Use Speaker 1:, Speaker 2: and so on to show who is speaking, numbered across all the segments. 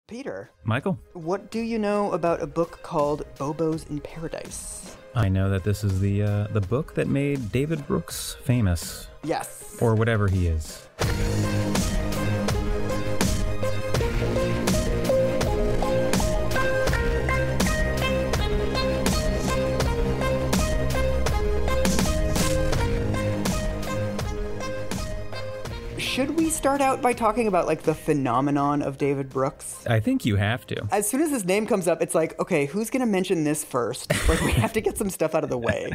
Speaker 1: Peter.
Speaker 2: Michael.
Speaker 1: What do you know about a book called Bobos in Paradise?
Speaker 2: I know that this is the book that made David Brooks famous.
Speaker 1: Yes.
Speaker 2: Or whatever he is.
Speaker 1: Should we start out by talking about, like, the phenomenon of David Brooks?
Speaker 2: I think you have to.
Speaker 1: As soon as his name comes up, it's like, okay, who's going to mention this first? Like, we have to get some stuff out of the way.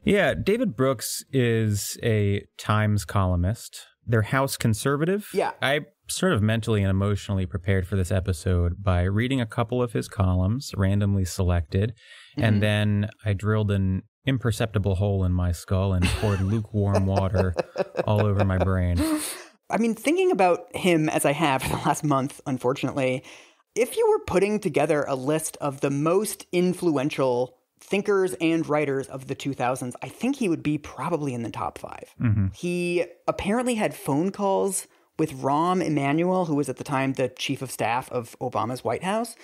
Speaker 2: Yeah, David Brooks is a Times columnist. They're House conservative.
Speaker 1: Yeah.
Speaker 2: I sort of mentally and emotionally prepared for this episode by reading a couple of his columns, randomly selected, and then I drilled an imperceptible hole in my skull and poured lukewarm water all over my brain.
Speaker 1: I mean, thinking about him as I have for the last month, unfortunately, if you were putting together a list of the most influential thinkers and writers of the 2000s, I think he would be probably in the top 5.
Speaker 2: Mm-hmm.
Speaker 1: He apparently had phone calls with Rahm Emanuel, who was at the time the chief of staff of Obama's White House,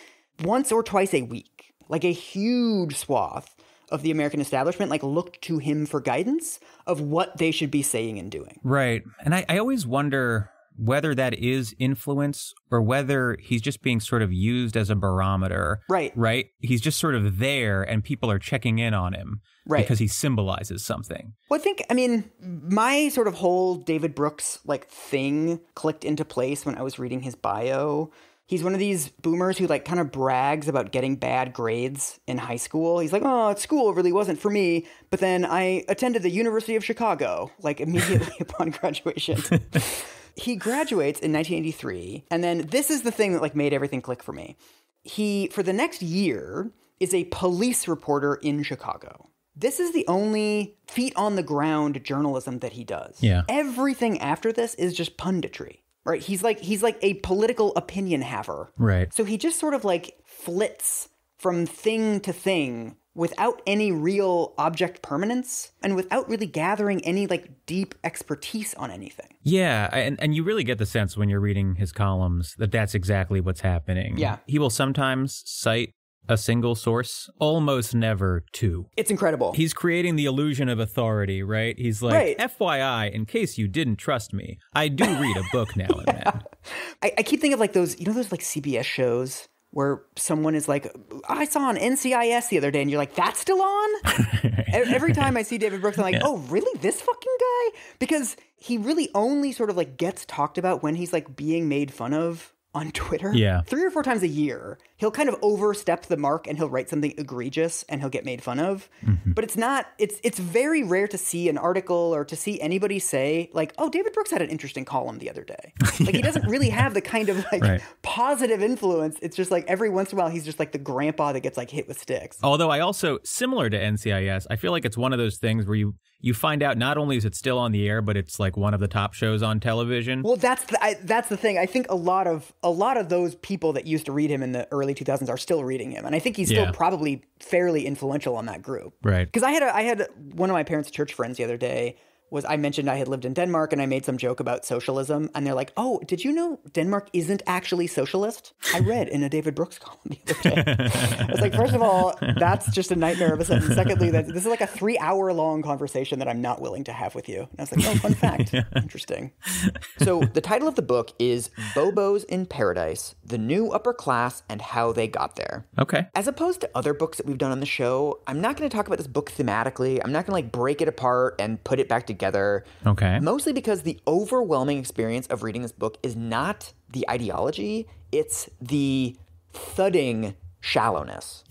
Speaker 1: once or twice a week. Like a huge swath of the American establishment, like, looked to him for guidance of what they should be saying and doing.
Speaker 2: Right. And I always wonder whether that is influence or whether he's just being sort of used as a barometer.
Speaker 1: Right.
Speaker 2: Right? He's just sort of there and people are checking in on him.
Speaker 1: Right.
Speaker 2: Because he symbolizes something.
Speaker 1: Well, I mean, my sort of whole David Brooks, like, thing clicked into place when I was reading his bio. He's one of these boomers who, like, kind of brags about getting bad grades in high school. He's like, oh, school really wasn't for me. But then I attended the University of Chicago, like, immediately upon graduation. He graduates in 1983. And then this is the thing that, like, made everything click for me. He, for the next year, is a police reporter in Chicago. This is the only feet-on-the-ground journalism that he does.
Speaker 2: Yeah.
Speaker 1: Everything after this is just punditry. Right, he's like a political opinion haver.
Speaker 2: Right.
Speaker 1: So he just sort of, like, flits from thing to thing without any real object permanence and without really gathering any, like, deep expertise on anything.
Speaker 2: Yeah, and you really get the sense when you're reading his columns that that's exactly what's happening.
Speaker 1: Yeah.
Speaker 2: He will sometimes cite a single source, almost never two.
Speaker 1: It's incredible.
Speaker 2: He's creating the illusion of authority, right? He's like,
Speaker 1: right.
Speaker 2: FYI, in case you didn't trust me, I do read a book now and then.
Speaker 1: I keep thinking of, like, those, those, like, CBS shows where someone is like, I saw on NCIS the other day, and you're like, that's still on? Every time I see David Brooks, I'm like, oh, really? This fucking guy? Because he really only sort of, like, gets talked about when he's, like, being made fun of on Twitter.
Speaker 2: Yeah.
Speaker 1: 3 or 4 times a year, he'll kind of overstep the mark and he'll write something egregious and he'll get made fun of. Mm-hmm. But it's very rare to see an article or to see anybody say, like, oh, David Brooks had an interesting column the other day. Like, he doesn't really have the kind of, like, positive influence. It's just like every once in a while, he's just like the grandpa that gets, like, hit with sticks.
Speaker 2: Although I also, similar to NCIS, I feel like it's one of those things where you find out not only is it still on the air, but it's like one of the top shows on television.
Speaker 1: Well, that's the thing. I think a lot of those people that used to read him in the early 2000s are still reading him, and I think he's still probably fairly influential on that group.
Speaker 2: Right.
Speaker 1: Because I had one of my parents' church friends the other day. I mentioned I had lived in Denmark and I made some joke about socialism, and they're like, oh, did you know Denmark isn't actually socialist? I read in a David Brooks column the other day. I was like, first of all, that's just a nightmare of a sentence. Secondly, this is like a 3-hour-long conversation that I'm not willing to have with you. And I was like, oh, fun fact. Interesting. So the title of the book is Bobos in Paradise, The New Upper Class and How They Got There.
Speaker 2: Okay.
Speaker 1: As opposed to other books that we've done on the show, I'm not going to talk about this book thematically. I'm not going to, like, break it apart and put it back together.
Speaker 2: Okay.
Speaker 1: Mostly because the overwhelming experience of reading this book is not the ideology, it's the thudding shallowness.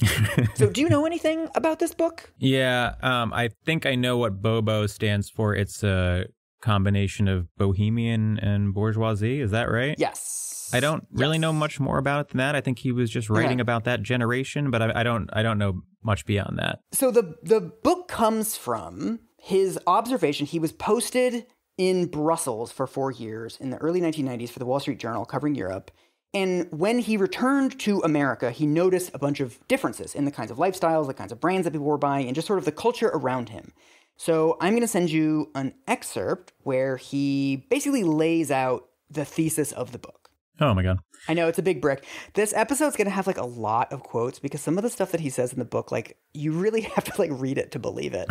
Speaker 1: So do you know anything about this book?
Speaker 2: Yeah, I think I know what Bobo stands for. It's a combination of bohemian and bourgeoisie. Is that right?
Speaker 1: Yes.
Speaker 2: I don't really know much more about it than that. I think he was just writing about that generation, but I don't know much beyond that.
Speaker 1: So the book comes from his observation. He was posted in Brussels for 4 years in the early 1990s for the Wall Street Journal covering Europe. And when he returned to America, he noticed a bunch of differences in the kinds of lifestyles, the kinds of brands that people were buying, and just sort of the culture around him. So I'm going to send you an excerpt where he basically lays out the thesis of the book.
Speaker 2: Oh my God.
Speaker 1: I know, it's a big brick. This episode's going to have like a lot of quotes because some of the stuff that he says in the book, like you really have to like read it to believe it.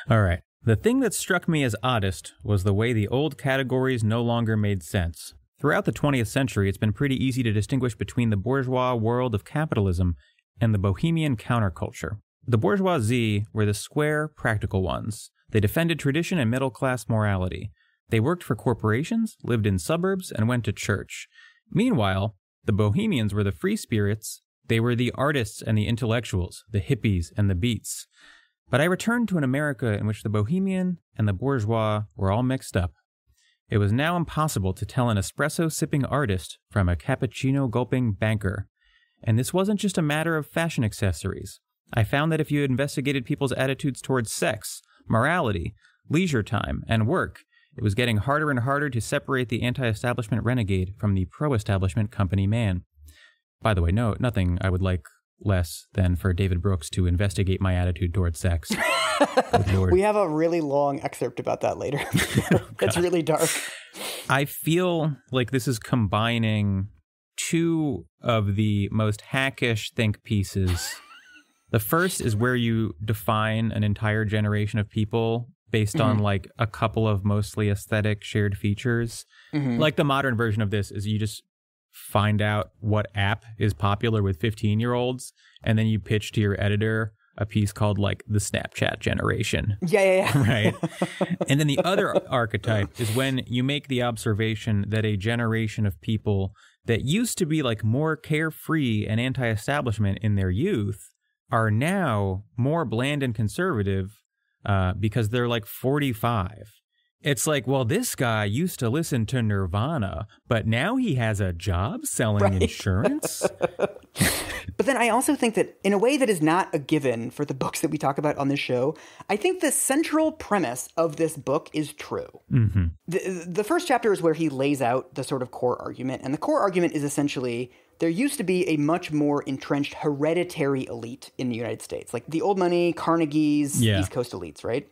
Speaker 2: All right. The thing that struck me as oddest was the way the old categories no longer made sense. Throughout the 20th century, it's been pretty easy to distinguish between the bourgeois world of capitalism and the bohemian counterculture. The bourgeoisie were the square, practical ones. They defended tradition and middle-class morality. They worked for corporations, lived in suburbs, and went to church. Meanwhile, the bohemians were the free spirits. They were the artists and the intellectuals, the hippies and the beats. But I returned to an America in which the bohemian and the bourgeois were all mixed up. It was now impossible to tell an espresso-sipping artist from a cappuccino-gulping banker. And this wasn't just a matter of fashion accessories. I found that if you investigated people's attitudes towards sex, morality, leisure time, and work, it was getting harder and harder to separate the anti-establishment renegade from the pro-establishment company man. By the way, no, nothing I would like less than for David Brooks to investigate my attitude towards sex.
Speaker 1: We have a really long excerpt about that later. It's really dark.
Speaker 2: I feel like this is combining two of the most hackish think pieces. The first is where you define an entire generation of people based on like a couple of mostly aesthetic shared features. Like the modern version of this is you just find out what app is popular with 15-year-olds, and then you pitch to your editor a piece called like the Snapchat generation.
Speaker 1: Yeah.
Speaker 2: Right. And then the other archetype is when you make the observation that a generation of people that used to be like more carefree and anti-establishment in their youth are now more bland and conservative because they're like 45. It's like, well, this guy used to listen to Nirvana, but now he has a job selling insurance.
Speaker 1: But then I also think that in a way that is not a given for the books that we talk about on this show, I think the central premise of this book is true. The first chapter is where he lays out the sort of core argument. And the core argument is essentially there used to be a much more entrenched hereditary elite in the United States, like the old money, Carnegie's, East Coast elites, right?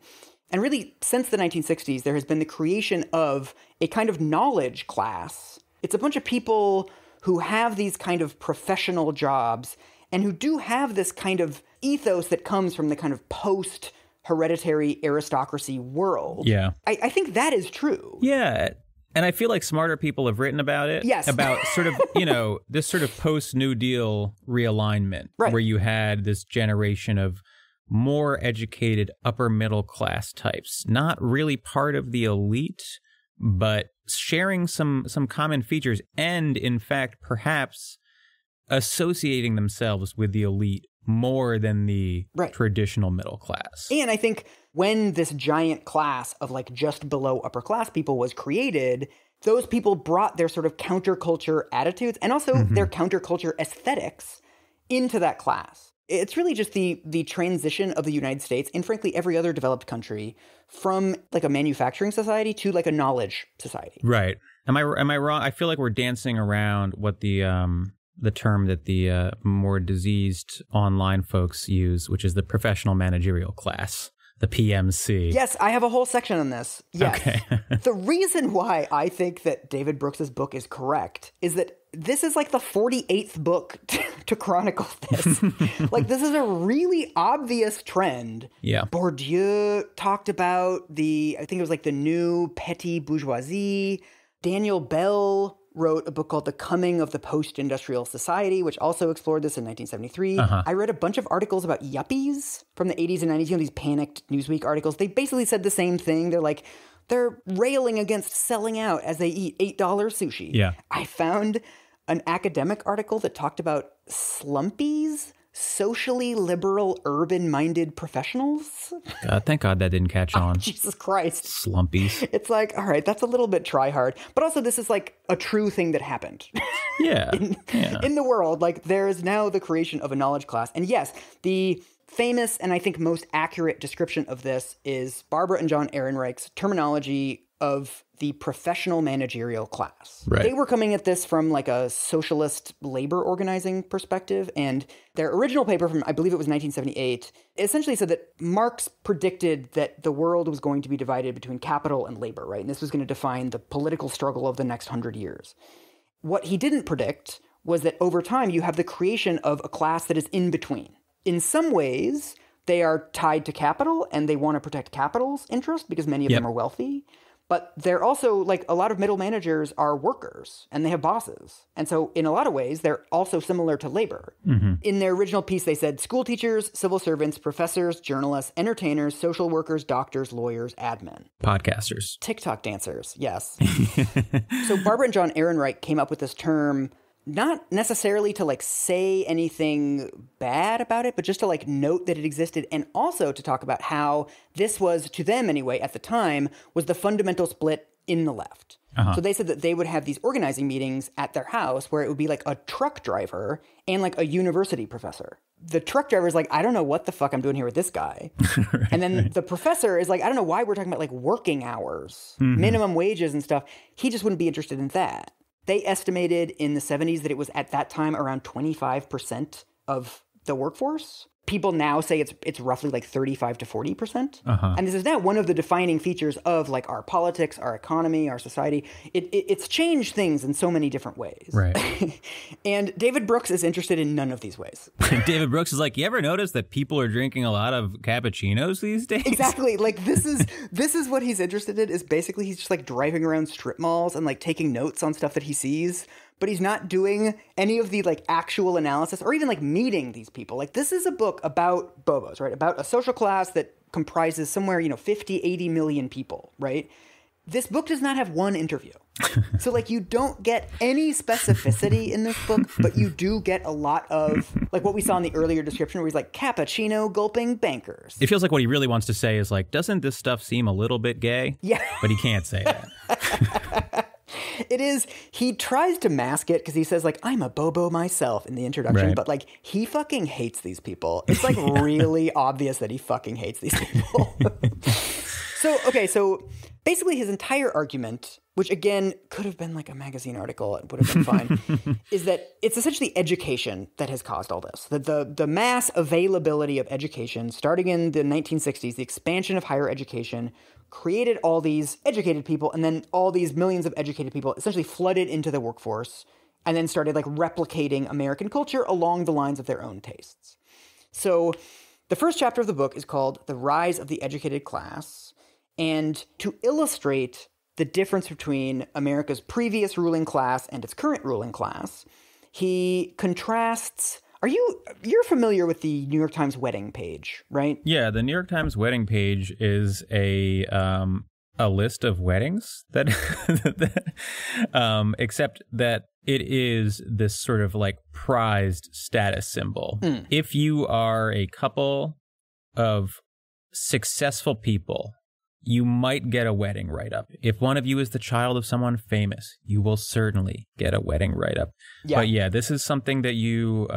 Speaker 1: And really, since the 1960s, there has been the creation of a kind of knowledge class. It's a bunch of people who have these kind of professional jobs and who do have this kind of ethos that comes from the kind of post-hereditary aristocracy world.
Speaker 2: Yeah.
Speaker 1: I think that is true.
Speaker 2: Yeah. And I feel like smarter people have written about it.
Speaker 1: Yes.
Speaker 2: About sort of, this sort of post-New Deal realignment, where you had this generation of more educated upper middle class types, not really part of the elite, but sharing some common features and, in fact, perhaps associating themselves with the elite more than the traditional middle class.
Speaker 1: And I think when this giant class of like just below upper class people was created, those people brought their sort of counterculture attitudes and also their counterculture aesthetics into that class. It's really just the transition of the United States and frankly every other developed country from like a manufacturing society to like a knowledge society.
Speaker 2: Right. Am I wrong? I feel like we're dancing around what the term that the more diseased online folks use, which is the professional-managerial class, the PMC.
Speaker 1: Yes, I have a whole section on this. Yes.
Speaker 2: Okay.
Speaker 1: The reason why I think that David Brooks's book is correct is that this is like the 48th book to chronicle this. Like, this is a really obvious trend.
Speaker 2: Yeah.
Speaker 1: Bourdieu talked about I think it was like the new petty bourgeoisie. Daniel Bell wrote a book called The Coming of the Post-Industrial Society, which also explored this in 1973. I read a bunch of articles about yuppies from the 80s and 90s, these panicked Newsweek articles. They basically said the same thing. They're railing against selling out as they eat $8 sushi. Yeah. I found an academic article that talked about slumpies, socially liberal, urban-minded professionals.
Speaker 2: Thank God that didn't catch on.
Speaker 1: Jesus Christ.
Speaker 2: Slumpies.
Speaker 1: It's like, all right, that's a little bit try-hard. But also, this is like a true thing that happened.
Speaker 2: Yeah.
Speaker 1: In the world, like, there is now the creation of a knowledge class. And yes, the famous and I think most accurate description of this is Barbara and John Ehrenreich's terminology of the professional-managerial class. Right. They were coming at this from like a socialist labor organizing perspective, and their original paper from, I believe it was 1978, essentially said that Marx predicted that the world was going to be divided between capital and labor, right? And this was going to define the political struggle of the next 100 years. what he didn't predict was that over time you have the creation of a class that is in between. In some ways, they are tied to capital and they want to protect capital's interest because many of them are wealthy. But they're also, like, a lot of middle managers are workers and they have bosses. And so in a lot of ways, they're also similar to labor. In their original piece, they said school teachers, civil servants, professors, journalists, entertainers, social workers, doctors, lawyers, admin.
Speaker 2: Podcasters.
Speaker 1: TikTok dancers, yes. So Barbara and John Ehrenreich came up with this term not necessarily to, like, say anything bad about it, but just to, like, note that it existed, and also to talk about how this was, to them anyway, at the time, was the fundamental split in the left. So they said that they would have these organizing meetings at their house where it would be like a truck driver and like a university professor. The truck driver is like, I don't know what the fuck I'm doing here with this guy. And then the professor is like, I don't know why we're talking about like working hours, minimum wages and stuff. He just wouldn't be interested in that. They estimated in the 70s that it was at that time around 25% of the workforce. People now say it's roughly like 35 to 40%. And this is now one of the defining features of like our politics, our economy, our society. It's changed things in so many different ways.
Speaker 2: Right.
Speaker 1: And David Brooks is interested in none of these ways.
Speaker 2: David Brooks is like, you ever notice that people are drinking a lot of cappuccinos these days?
Speaker 1: Exactly. Like this is what he's interested in, is basically he's just like driving around strip malls and like taking notes on stuff that he sees. But he's not doing any of the like actual analysis or even like meeting these people. Like this is a book about Bobos, right? About a social class that comprises somewhere, 50, 80 million people, right? This book does not have one interview. So like you don't get any specificity in this book, but you do get a lot of like what we saw in the earlier description where he's like cappuccino gulping bankers.
Speaker 2: It feels like what he really wants to say is like, doesn't this stuff seem a little bit gay?
Speaker 1: Yeah.
Speaker 2: But he can't say that.
Speaker 1: It is, he tries to mask it because he says like, I'm a Bobo myself in the introduction, but like he fucking hates these people. It's like really obvious that he fucking hates these people. So basically his entire argument, which again could have been like a magazine article, it would have been fine, is that it's essentially education that has caused all this. That the mass availability of education starting in the 1960s, the expansion of higher education, created all these educated people, and then all these millions of educated people essentially flooded into the workforce and then started like replicating American culture along the lines of their own tastes. So the first chapter of the book is called The Rise of the Educated Class. And to illustrate the difference between America's previous ruling class and its current ruling class, he contrasts... You're familiar with the New York Times wedding page, right?
Speaker 2: Yeah, the New York Times wedding page is a list of weddings that, except that it is this sort of like prized status symbol. If you are a couple of successful people, you might get a wedding write-up. If one of you is the child of someone famous, you will certainly get a wedding write-up. Yeah. But yeah, this is something that you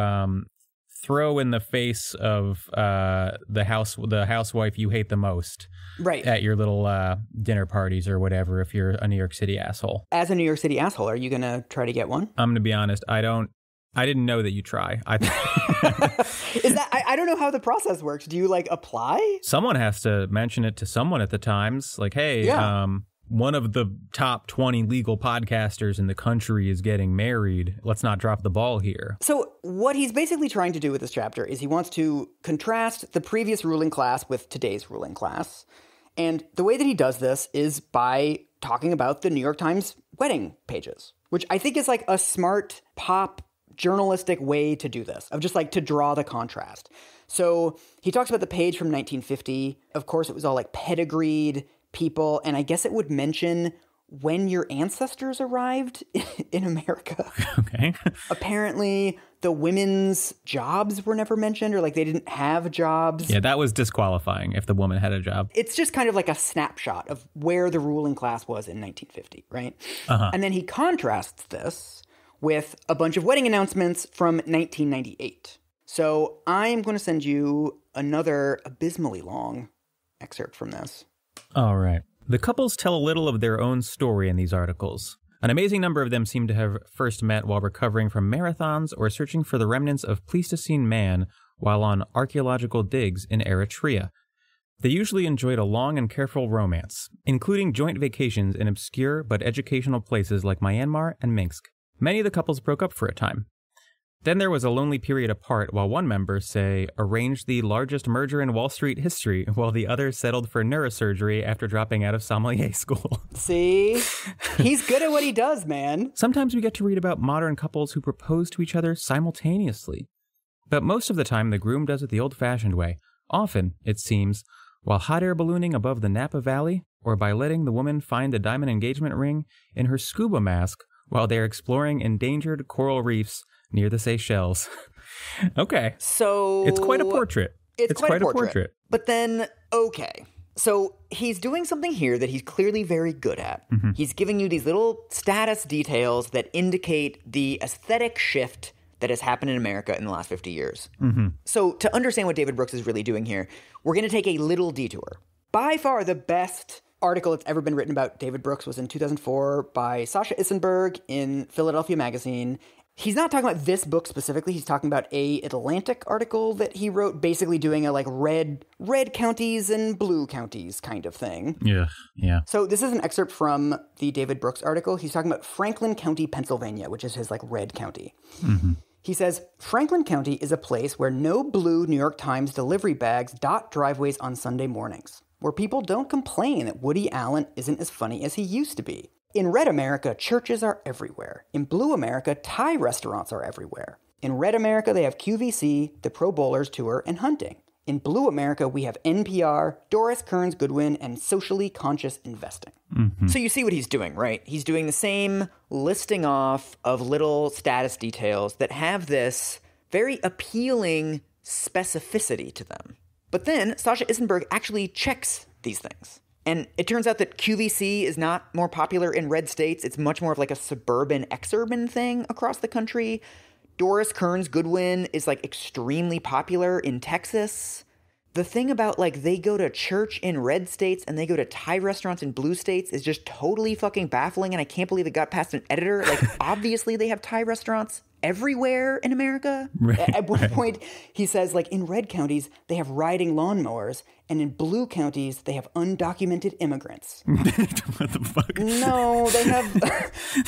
Speaker 2: throw in the face of the housewife you hate the most, right, at your little dinner parties or whatever, if you're a New York City asshole.
Speaker 1: As a New York City asshole, are you going to try to get one?
Speaker 2: I'm going to be honest, I didn't know that you try.
Speaker 1: I don't know how the process works. Do you like apply?
Speaker 2: Someone has to mention it to someone at the Times. Like, hey, one of the top 20 legal podcasters in the country is getting married. Let's not drop the ball here.
Speaker 1: So what he's basically trying to do with this chapter is he wants to contrast the previous ruling class with today's ruling class. And the way that he does this is by talking about the New York Times wedding pages, which I think is like a smart pop journalistic way to do this, of just like to draw the contrast. So he talks about the page from 1950. Of course, it was all like pedigreed people. And I guess it would mention when your ancestors arrived in America.
Speaker 2: Okay.
Speaker 1: Apparently, the women's jobs were never mentioned, or like they didn't have jobs.
Speaker 2: Yeah, that was disqualifying if the woman had a job.
Speaker 1: It's just kind of like a snapshot of where the ruling class was in 1950, right? And then he contrasts this with a bunch of wedding announcements from 1998. So I'm going to send you another abysmally long excerpt from this.
Speaker 2: All right. The couples tell a little of their own story in these articles. An amazing number of them seem to have first met while recovering from marathons or searching for the remnants of Pleistocene man while on archaeological digs in Eritrea. They usually enjoyed a long and careful romance, including joint vacations in obscure but educational places like Myanmar and Minsk. Many of the couples broke up for a time. Then there was a lonely period apart while one member, say, arranged the largest merger in Wall Street history, while the other settled for neurosurgery after dropping out of sommelier school.
Speaker 1: See? He's good at what he does, man.
Speaker 2: Sometimes we get to read about modern couples who propose to each other simultaneously. But most of the time, the groom does it the old-fashioned way. Often, it seems, while hot air ballooning above the Napa Valley, or by letting the woman find a diamond engagement ring in her scuba mask while they're exploring endangered coral reefs near the Seychelles. Okay.
Speaker 1: So
Speaker 2: it's quite a portrait.
Speaker 1: It's quite a portrait. But then, okay. So he's doing something here that he's clearly very good at.
Speaker 2: Mm-hmm.
Speaker 1: He's giving you these little status details that indicate the aesthetic shift that has happened in America in the last 50 years.
Speaker 2: Mm-hmm.
Speaker 1: So to understand what David Brooks is really doing here, we're going to take a little detour. By far the best article that's ever been written about David Brooks was in 2004 by Sasha Issenberg in Philadelphia Magazine. He's not talking about this book specifically. He's talking about a Atlantic article that he wrote, basically doing a like red counties and blue counties kind of thing.
Speaker 2: Yeah.
Speaker 1: So this is an excerpt from the David Brooks article. He's talking about Franklin County, Pennsylvania, which is his like red county.
Speaker 2: Mm-hmm.
Speaker 1: He says, Franklin County is a place where no blue New York Times delivery bags dot driveways on Sunday mornings, where people don't complain that Woody Allen isn't as funny as he used to be. In red America, churches are everywhere. In blue America, Thai restaurants are everywhere. In red America, they have QVC, the Pro Bowlers Tour, and hunting. In blue America, we have NPR, Doris Kearns Goodwin, and socially conscious investing.
Speaker 2: Mm-hmm.
Speaker 1: So you see what he's doing, right? He's doing the same listing off of little status details that have this very appealing specificity to them. But then Sasha Issenberg actually checks these things. And it turns out that QVC is not more popular in red states. It's much more of like a suburban, exurban thing across the country. Doris Kearns Goodwin is like extremely popular in Texas. The thing about like they go to church in red states and they go to Thai restaurants in blue states is just totally fucking baffling. And I can't believe it got past an editor. Like obviously they have Thai restaurants everywhere in America.
Speaker 2: Right,
Speaker 1: At one point, he says, like, in red counties, they have riding lawnmowers, and in blue counties, they have undocumented immigrants.
Speaker 2: What the fuck?
Speaker 1: No, they have,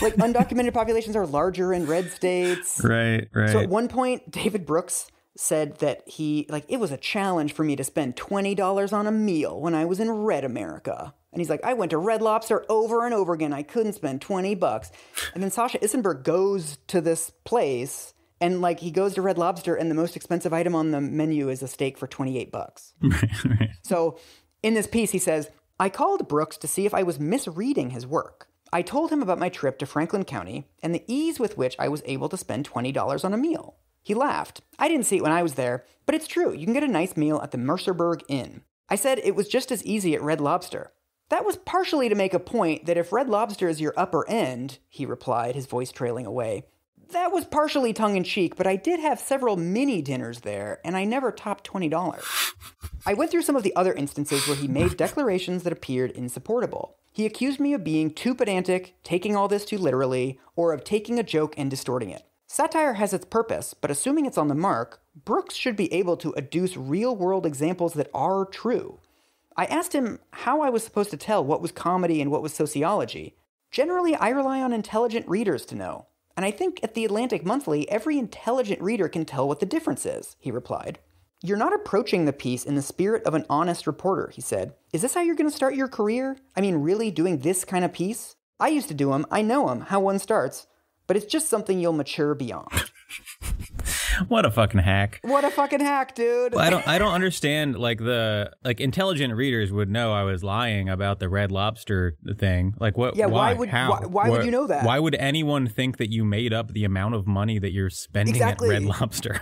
Speaker 1: like, undocumented populations are larger in red states.
Speaker 2: Right.
Speaker 1: So at one point, David Brooks said that it was a challenge for me to spend $20 on a meal when I was in red America. And he's like, I went to Red Lobster over and over again. I couldn't spend $20. And then Sasha Issenberg goes to this place and like he goes to Red Lobster and the most expensive item on the menu is a steak for $28.
Speaker 2: Right.
Speaker 1: So in this piece, he says, I called Brooks to see if I was misreading his work. I told him about my trip to Franklin County and the ease with which I was able to spend $20 on a meal. He laughed. I didn't see it when I was there, but it's true. You can get a nice meal at the Mercerburg Inn. I said it was just as easy at Red Lobster. That was partially to make a point that if Red Lobster is your upper end, he replied, his voice trailing away. That was partially tongue-in-cheek, but I did have several mini dinners there, and I never topped $20. I went through some of the other instances where he made declarations that appeared insupportable. He accused me of being too pedantic, taking all this too literally, or of taking a joke and distorting it. Satire has its purpose, but assuming it's on the mark, Brooks should be able to adduce real-world examples that are true. I asked him how I was supposed to tell what was comedy and what was sociology. Generally, I rely on intelligent readers to know. And I think at the Atlantic Monthly, every intelligent reader can tell what the difference is, he replied. You're not approaching the piece in the spirit of an honest reporter, he said. Is this how you're going to start your career? I mean, really doing this kind of piece? I used to do them. I know them, how one starts. But it's just something you'll mature beyond.
Speaker 2: What a fucking hack.
Speaker 1: What a fucking hack, dude.
Speaker 2: Well, I don't understand, like, intelligent readers would know I was lying about the Red Lobster thing. Like, what?
Speaker 1: Yeah,
Speaker 2: why
Speaker 1: would you know that?
Speaker 2: Why would anyone think that you made up the amount of money that you're spending
Speaker 1: exactly.
Speaker 2: at Red Lobster?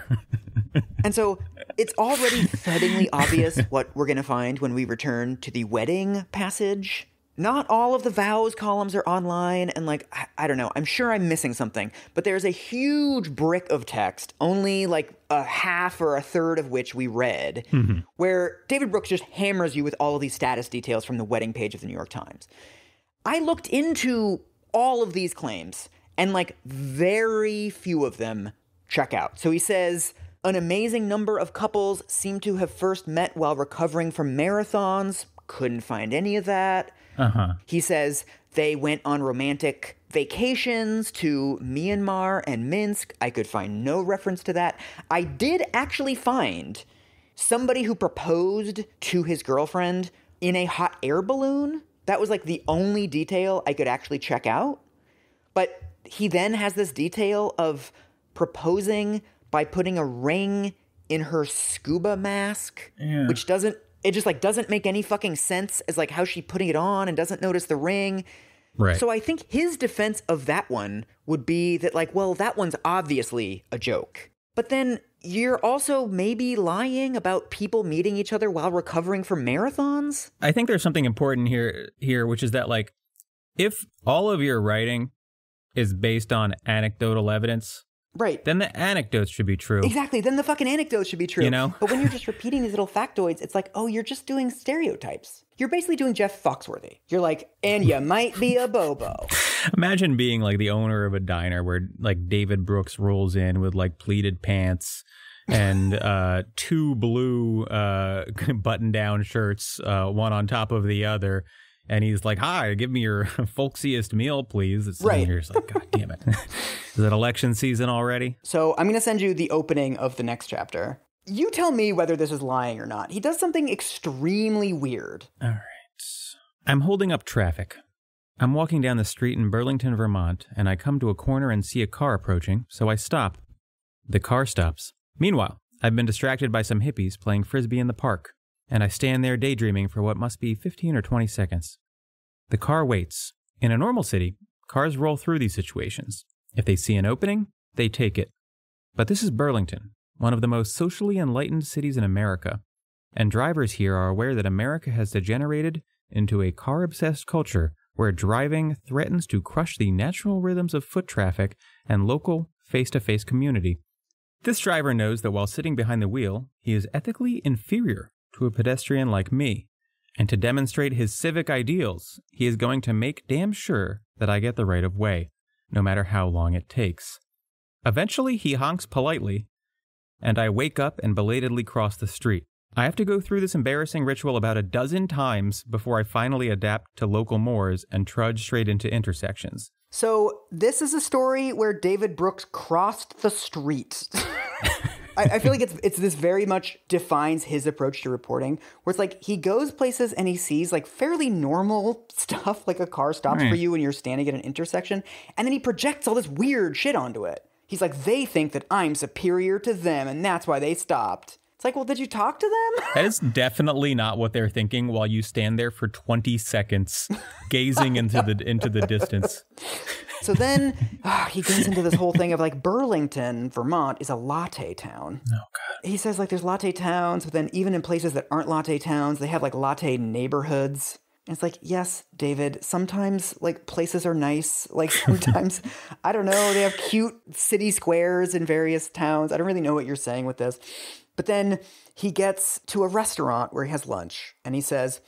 Speaker 1: And so it's already thuddingly obvious what we're going to find when we return to the wedding passage. Not all of the vows columns are online, and like, I don't know, I'm sure I'm missing something, but there's a huge brick of text, only like a half or a third of which we read, where David Brooks just hammers you with all of these status details from the wedding page of the New York Times. I looked into all of these claims, and like very few of them check out. So he says, an amazing number of couples seem to have first met while recovering from marathons. Couldn't find any of that. He says they went on romantic vacations to Myanmar and Minsk. I could find no reference to that. I did actually find somebody who proposed to his girlfriend in a hot air balloon. That was like the only detail I could actually check out. But he then has this detail of proposing by putting a ring in her scuba mask, which doesn't make any fucking sense as like how she putting it on and doesn't notice the ring.
Speaker 2: Right.
Speaker 1: So I think his defense of that one would be that like, well, that one's obviously a joke. But then you're also maybe lying about people meeting each other while recovering from marathons.
Speaker 2: I think there's something important here, which is that like, if all of your writing is based on anecdotal evidence,
Speaker 1: right,
Speaker 2: then the anecdotes should be true.
Speaker 1: Exactly. Then the fucking anecdotes should be true.
Speaker 2: You know?
Speaker 1: But when you're just repeating these little factoids, it's like, oh, you're just doing stereotypes. You're basically doing Jeff Foxworthy. You're like, and you might be a Bobo.
Speaker 2: Imagine being like the owner of a diner where like David Brooks rolls in with like pleated pants and 2 blue button-down shirts, one on top of the other. And he's like, hi, give me your folksiest meal, please. It's
Speaker 1: right.
Speaker 2: You're just like, God damn it. Is it election season already?
Speaker 1: So I'm going to send you the opening of the next chapter. You tell me whether this is lying or not. He does something extremely weird.
Speaker 2: All right. I'm holding up traffic. I'm walking down the street in Burlington, Vermont, and I come to a corner and see a car approaching, so I stop. The car stops. Meanwhile, I've been distracted by some hippies playing frisbee in the park, and I stand there daydreaming for what must be 15 or 20 seconds. The car waits. In a normal city, cars roll through these situations. If they see an opening, they take it. But this is Burlington, one of the most socially enlightened cities in America, and drivers here are aware that America has degenerated into a car-obsessed culture where driving threatens to crush the natural rhythms of foot traffic and local face-to-face community. This driver knows that while sitting behind the wheel, he is ethically inferior to a pedestrian like me, and to demonstrate his civic ideals, he is going to make damn sure that I get the right of way, no matter how long it takes. Eventually, he honks politely, and I wake up and belatedly cross the street. I have to go through this embarrassing ritual about a dozen times before I finally adapt to local mores and trudge straight into intersections.
Speaker 1: So this is a story where David Brooks crossed the street. I feel like it's this very much defines his approach to reporting, where it's like he goes places and he sees like fairly normal stuff, like a car stops for you and you're standing at an intersection, and then he projects all this weird shit onto it. He's like, they think that I'm superior to them and that's why they stopped. It's like, well, did you talk to them?
Speaker 2: That is definitely not what they're thinking while you stand there for 20 seconds gazing into the distance.
Speaker 1: So then he goes into this whole thing of like Burlington, Vermont is a latte town.
Speaker 2: Oh, God.
Speaker 1: He says like there's latte towns, but then even in places that aren't latte towns, they have like latte neighborhoods. And it's like, yes, David, sometimes like places are nice. Like sometimes, I don't know, they have cute city squares in various towns. I don't really know what you're saying with this. But then he gets to a restaurant where he has lunch, and he says,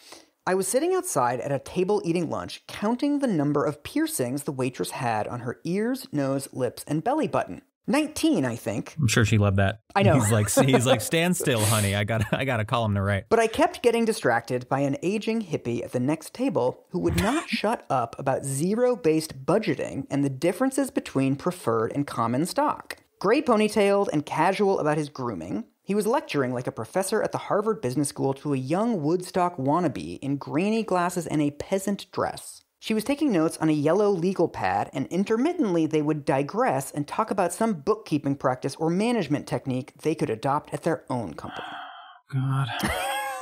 Speaker 1: I was sitting outside at a table eating lunch, counting the number of piercings the waitress had on her ears, nose, lips, and belly button. 19, I think.
Speaker 2: I'm sure she loved that.
Speaker 1: I know.
Speaker 2: He's like, stand still, honey. I got a column to write.
Speaker 1: But I kept getting distracted by an aging hippie at the next table who would not shut up about zero-based budgeting and the differences between preferred and common stock. Gray ponytailed and casual about his grooming, he was lecturing like a professor at the Harvard Business School to a young Woodstock wannabe in grainy glasses and a peasant dress. She was taking notes on a yellow legal pad, and intermittently they would digress and talk about some bookkeeping practice or management technique they could adopt at their own company.
Speaker 2: God.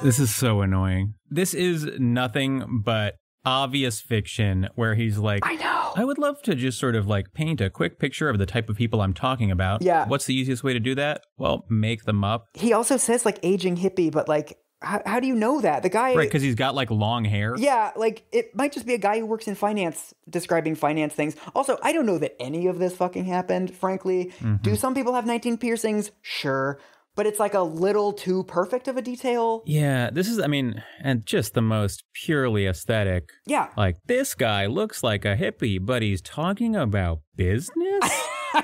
Speaker 2: This is so annoying. This is nothing but obvious fiction where he's like,
Speaker 1: I know.
Speaker 2: I would love to just sort of like paint a quick picture of the type of people I'm talking about.
Speaker 1: Yeah.
Speaker 2: What's the easiest way to do that? Well, make them up.
Speaker 1: He also says like aging hippie, but like, how do you know that? The guy...
Speaker 2: Right, because he's got like long hair.
Speaker 1: Yeah, like it might just be a guy who works in finance describing finance things. Also, I don't know that any of this fucking happened, frankly. Mm-hmm. Do some people have 19 piercings? Sure. But it's like a little too perfect of a detail.
Speaker 2: Yeah, this is, I mean, and just the most purely aesthetic.
Speaker 1: Yeah.
Speaker 2: Like, this guy looks like a hippie, but he's talking about business?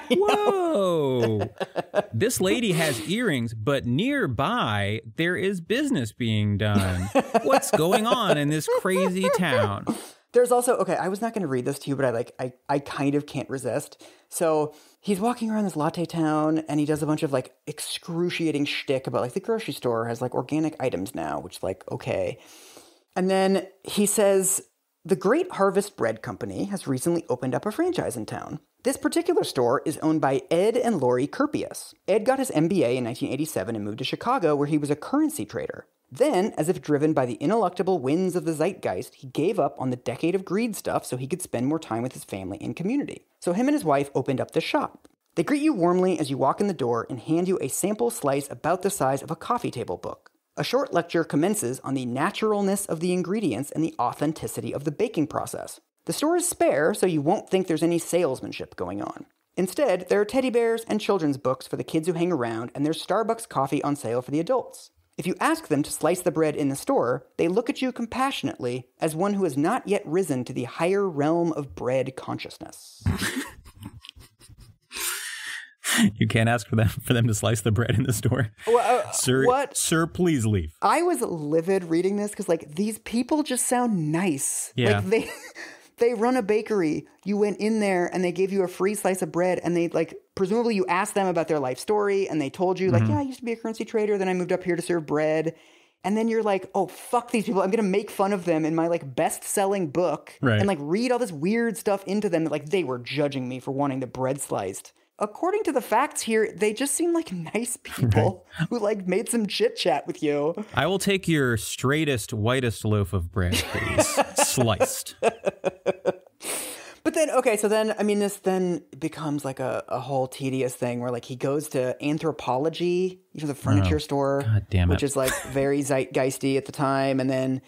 Speaker 2: Whoa. This lady has earrings, but nearby there is business being done. What's going on in this crazy town?
Speaker 1: There's also, okay, I was not going to read this to you, but I kind of can't resist. So he's walking around this latte town and he does a bunch of like excruciating shtick about like the grocery store has like organic items now, which like, okay. And then he says, the Great Harvest Bread Company has recently opened up a franchise in town. This particular store is owned by Ed and Lori Kerpius. Ed got his MBA in 1987 and moved to Chicago where he was a currency trader. Then, as if driven by the ineluctable winds of the zeitgeist, he gave up on the decade of greed stuff so he could spend more time with his family and community. So him and his wife opened up the shop. They greet you warmly as you walk in the door and hand you a sample slice about the size of a coffee table book. A short lecture commences on the naturalness of the ingredients and the authenticity of the baking process. The store is spare, so you won't think there's any salesmanship going on. Instead, there are teddy bears and children's books for the kids who hang around, and there's Starbucks coffee on sale for the adults. If you ask them to slice the bread in the store, they look at you compassionately as one who has not yet risen to the higher realm of bread consciousness.
Speaker 2: You can't ask for them to slice the bread in the store.
Speaker 1: Well,
Speaker 2: Sir,
Speaker 1: what?
Speaker 2: Sir, please leave.
Speaker 1: I was livid reading this because, like, these people just sound nice.
Speaker 2: Yeah.
Speaker 1: Like, they run a bakery. You went in there and they gave you a free slice of bread and they, like, presumably you asked them about their life story and they told you, like, yeah, I used to be a currency trader. Then I moved up here to serve bread. And then you're like, oh, fuck these people. I'm going to make fun of them in my, like, best-selling book.
Speaker 2: Right.
Speaker 1: And, like, read all this weird stuff into them that, like, they were judging me for wanting the bread sliced. According to the facts here, they just seem like nice people who, like, made some chit-chat with you.
Speaker 2: I will take your straightest, whitest loaf of bread, please. Sliced.
Speaker 1: But then, okay, so then, I mean, this then becomes like a whole tedious thing where, like, he goes to Anthropology, the furniture store,
Speaker 2: God damn it.
Speaker 1: which is, like, very zeitgeisty at the time. And then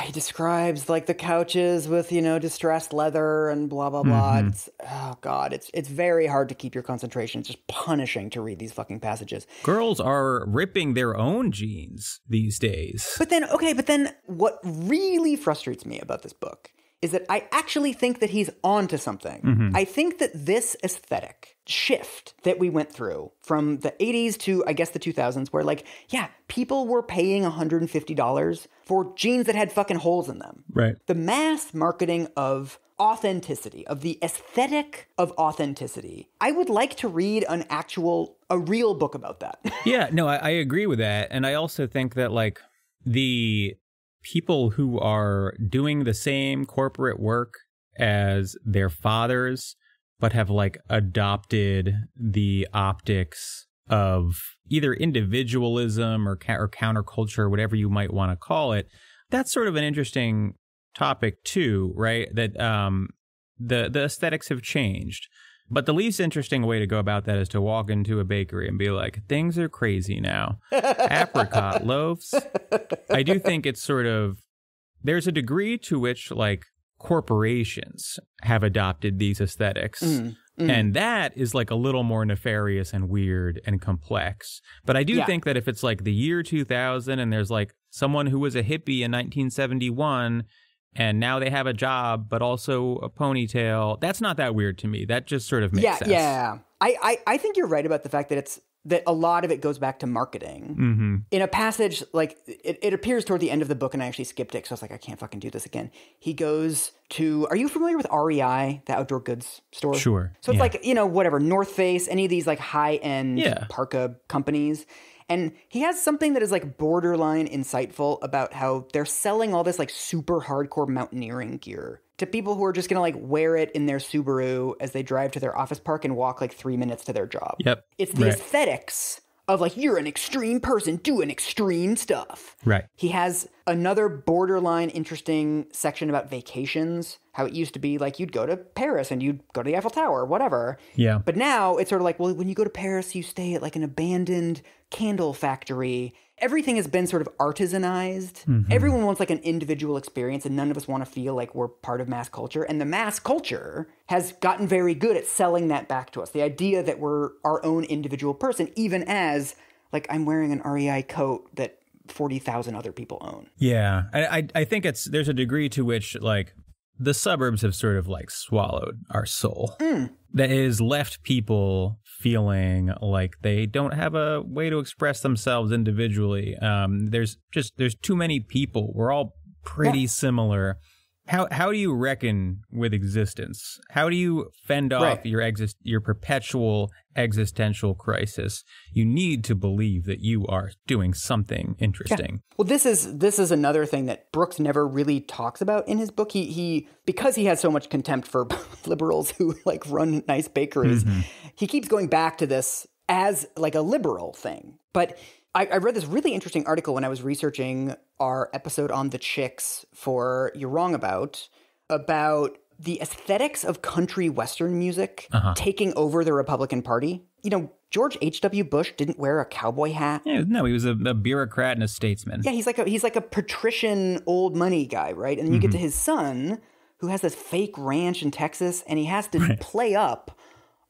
Speaker 1: he describes, like, the couches with, distressed leather and blah, blah, blah.
Speaker 2: Mm-hmm.
Speaker 1: It's, oh, God, it's very hard to keep your concentration. It's just punishing to read these fucking passages.
Speaker 2: Girls are ripping their own jeans these days.
Speaker 1: But then what really frustrates me about this book is that I actually think that he's onto something.
Speaker 2: Mm-hmm.
Speaker 1: I think that this aesthetic shift that we went through from the 80s to, I guess, the 2000s, where, like, yeah, people were paying $150 for jeans that had fucking holes in them.
Speaker 2: Right.
Speaker 1: The mass marketing of authenticity, of the aesthetic of authenticity. I would like to read a real book about that.
Speaker 2: Yeah, no, I agree with that. And I also think that, like, the people who are doing the same corporate work as their fathers, but have, like, adopted the optics of either individualism or counterculture, whatever you might want to call it, that's sort of an interesting topic too, right? That the aesthetics have changed. But the least interesting way to go about that is to walk into a bakery and be like, things are crazy now. Apricot loaves. I do think it's sort of, there's a degree to which, like, corporations have adopted these aesthetics. And that is, like, a little more nefarious and weird and complex. But I do think that if it's like the year 2000 and there's, like, someone who was a hippie in 1971 and now they have a job, but also a ponytail, that's not that weird to me. That just sort of makes sense.
Speaker 1: Yeah. I think you're right about the fact that a lot of it goes back to marketing.
Speaker 2: Mm-hmm.
Speaker 1: In a passage, like, it appears toward the end of the book, and I actually skipped it because I was like, I can't fucking do this again. He goes to, are you familiar with REI, the outdoor goods store?
Speaker 2: Sure.
Speaker 1: So it's like, whatever, North Face, any of these, like, high-end parka companies. And he has something that is, like, borderline insightful about how they're selling all this, like, super hardcore mountaineering gear to people who are just going to, like, wear it in their Subaru as they drive to their office park and walk, like, 3 minutes to their job.
Speaker 2: Yep.
Speaker 1: It's the aesthetics of, like, you're an extreme person doing extreme stuff.
Speaker 2: Right.
Speaker 1: He has another borderline interesting section about vacations, how it used to be, like, you'd go to Paris and you'd go to the Eiffel Tower, whatever. Yeah. But now it's sort of like, well, when you go to Paris, you stay at, like, an abandoned candle factory. Everything has been sort of artisanized. Mm-hmm. Everyone wants, like, an individual experience, and none of us want to feel like we're part of mass culture. And the mass culture has gotten very good at selling that back to us. The idea that we're our own individual person, even as, like, I'm wearing an REI coat that 40,000 other people own.
Speaker 2: Yeah. I think there's a degree to which, like, the suburbs have sort of, like, swallowed our soul. That has left people feeling like they don't have a way to express themselves individually. There's too many people. We're all pretty similar. How do you reckon with existence? How do you fend off your perpetual existential crisis? You need to believe that you are doing something interesting.
Speaker 1: Yeah. Well, this is another thing that Brooks never really talks about in his book. He because he has so much contempt for liberals who like run nice bakeries, he keeps going back to this as like a liberal thing. But I read this really interesting article when I was researching our episode on the Chicks for You're Wrong About the aesthetics of country Western music taking over the Republican Party. You know, George H.W. Bush didn't wear a cowboy hat.
Speaker 2: Yeah, no, he was a bureaucrat and a statesman.
Speaker 1: Yeah, he's like a patrician old money guy, right? And then you get to his son, who has this fake ranch in Texas, and he has to play up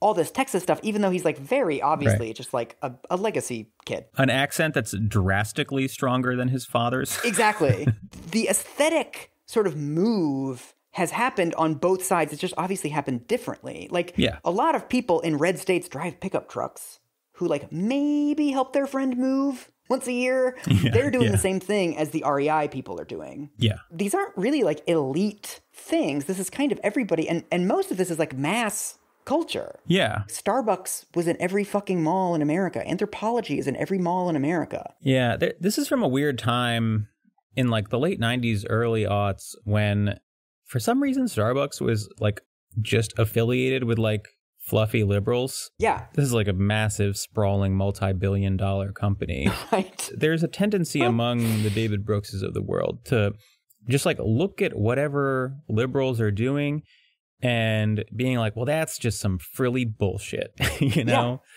Speaker 1: all this Texas stuff, even though he's like very obviously just like a legacy kid.
Speaker 2: An accent that's drastically stronger than his father's.
Speaker 1: Exactly. The aesthetic sort of move has happened on both sides. It's just obviously happened differently. Like a lot of people in red states drive pickup trucks who like maybe help their friend move once a year. They're doing the same thing as the REI people are doing. Yeah. These aren't really like elite things. This is kind of everybody. And most of this is like mass culture. Yeah. Starbucks was in every fucking mall in America. Anthropology is in every mall in America.
Speaker 2: Yeah. This is from a weird time in like the late 90s, early aughts, when for some reason Starbucks was like just affiliated with like fluffy liberals. Yeah. This is like a massive, sprawling, multi-billion-dollar company. Right. There's a tendency among the David Brookses of the world to just like look at whatever liberals are doing and being like, well, that's just some frilly bullshit, you know? Yeah.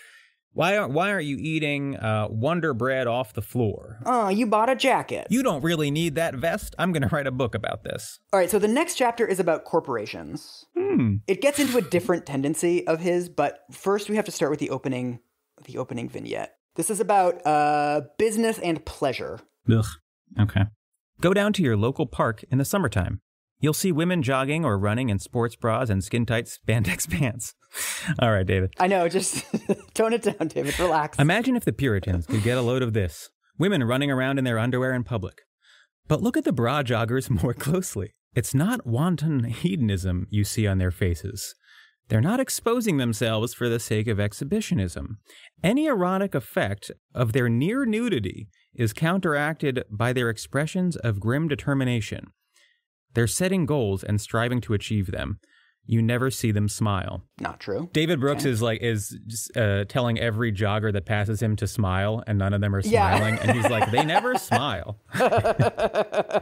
Speaker 2: Why aren't you eating Wonder Bread off the floor?
Speaker 1: Oh, you bought a jacket.
Speaker 2: You don't really need that vest. I'm going to write a book about this.
Speaker 1: All right, so the next chapter is about corporations. It gets into a different tendency of his, but first we have to start with the opening vignette. This is about business and pleasure.
Speaker 2: Ugh. Okay. Go down to your local park in the summertime. You'll see women jogging or running in sports bras and skin-tight spandex pants. All right, David.
Speaker 1: I know, just tone it down, David. Relax.
Speaker 2: Imagine if the Puritans could get a load of this. Women running around in their underwear in public. But look at the bra joggers more closely. It's not wanton hedonism you see on their faces. They're not exposing themselves for the sake of exhibitionism. Any erotic effect of their near nudity is counteracted by their expressions of grim determination. They're setting goals and striving to achieve them. You never see them smile.
Speaker 1: Not true.
Speaker 2: David Brooks is just, telling every jogger that passes him to smile, and none of them are smiling. Yeah. And he's like, they never smile.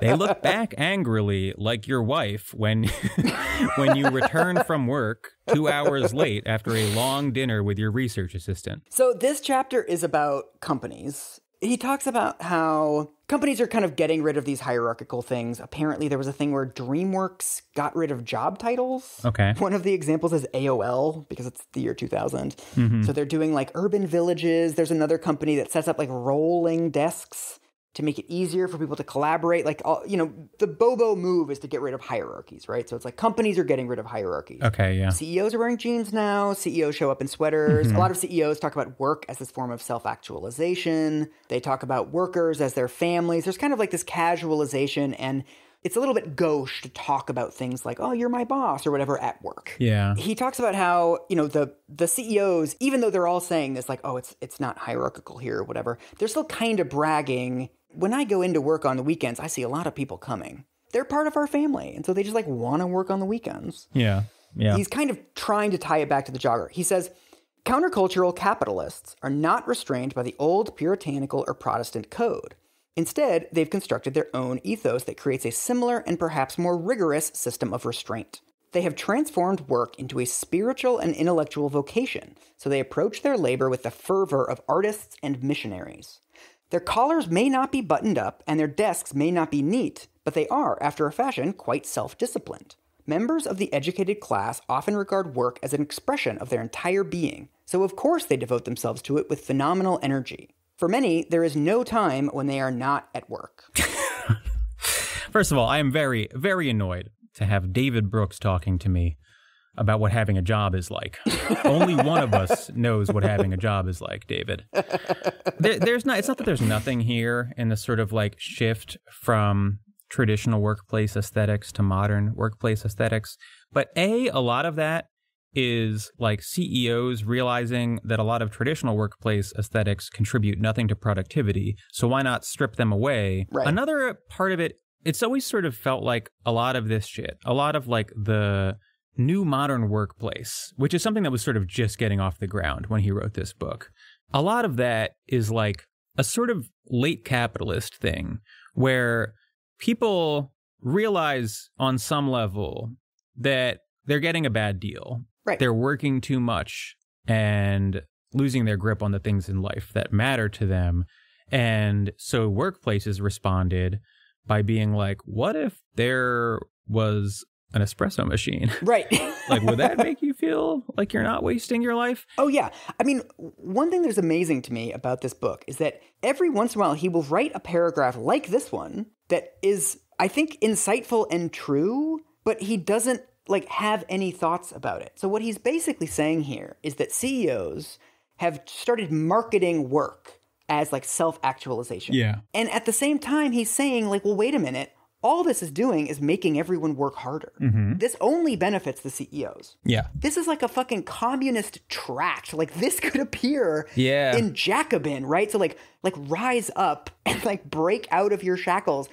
Speaker 2: They look back angrily, like your wife when you return from work 2 hours late after a long dinner with your research assistant.
Speaker 1: So this chapter is about companies. He talks about how companies are kind of getting rid of these hierarchical things. Apparently, there was a thing where DreamWorks got rid of job titles. Okay. One of the examples is AOL, because it's the year 2000. So they're doing like urban villages. There's another company that sets up like rolling desks to make it easier for people to collaborate. Like, the Bobo move is to get rid of hierarchies, right? So it's like companies are getting rid of hierarchies. Okay, yeah. CEOs are wearing jeans now. CEOs show up in sweaters. A lot of CEOs talk about work as this form of self-actualization. They talk about workers as their families. There's kind of like this casualization, and it's a little bit gauche to talk about things like, oh, you're my boss or whatever at work. Yeah. He talks about how, the CEOs, even though they're all saying this, like, oh, it's not hierarchical here or whatever, they're still kind of bragging. When I go into work on the weekends, I see a lot of people coming. They're part of our family. And so they just like want to work on the weekends. Yeah. Yeah. He's kind of trying to tie it back to the jogger. He says, countercultural capitalists are not restrained by the old puritanical or Protestant code. Instead, they've constructed their own ethos that creates a similar and perhaps more rigorous system of restraint. They have transformed work into a spiritual and intellectual vocation, so they approach their labor with the fervor of artists and missionaries. Their collars may not be buttoned up, and their desks may not be neat, but they are, after a fashion, quite self-disciplined. Members of the educated class often regard work as an expression of their entire being, so of course they devote themselves to it with phenomenal energy. For many, there is no time when they are not at work.
Speaker 2: First of all, I am very, very annoyed to have David Brooks talking to me about what having a job is like. Only one of us knows what having a job is like, David. It's not that there's nothing here in this sort of like shift from traditional workplace aesthetics to modern workplace aesthetics. But a lot of that is like CEOs realizing that a lot of traditional workplace aesthetics contribute nothing to productivity. So why not strip them away?
Speaker 1: Right.
Speaker 2: Another part of it, it's always sort of felt like a lot of this shit, a lot of like the new modern workplace, which is something that was sort of just getting off the ground when he wrote this book. A lot of that is like a sort of late capitalist thing where people realize on some level that they're getting a bad deal.
Speaker 1: Right.
Speaker 2: They're working too much and losing their grip on the things in life that matter to them. And so workplaces responded by being like, what if there was an espresso machine?
Speaker 1: Right.
Speaker 2: Like, would that make you feel like you're not wasting your life?
Speaker 1: Oh, yeah. I mean, one thing that's amazing to me about this book is that every once in a while he will write a paragraph like this one that is, I think, insightful and true, but he doesn't like have any thoughts about it. So what he's basically saying here is that CEOs have started marketing work as like self-actualization.
Speaker 2: Yeah.
Speaker 1: And at the same time, he's saying like, well, wait a minute. All this is doing is making everyone work harder.
Speaker 2: Mm-hmm.
Speaker 1: This only benefits the CEOs.
Speaker 2: Yeah.
Speaker 1: This is like a fucking communist tract. Like this could appear
Speaker 2: Yeah.
Speaker 1: in Jacobin, right? So like rise up and like break out of your shackles.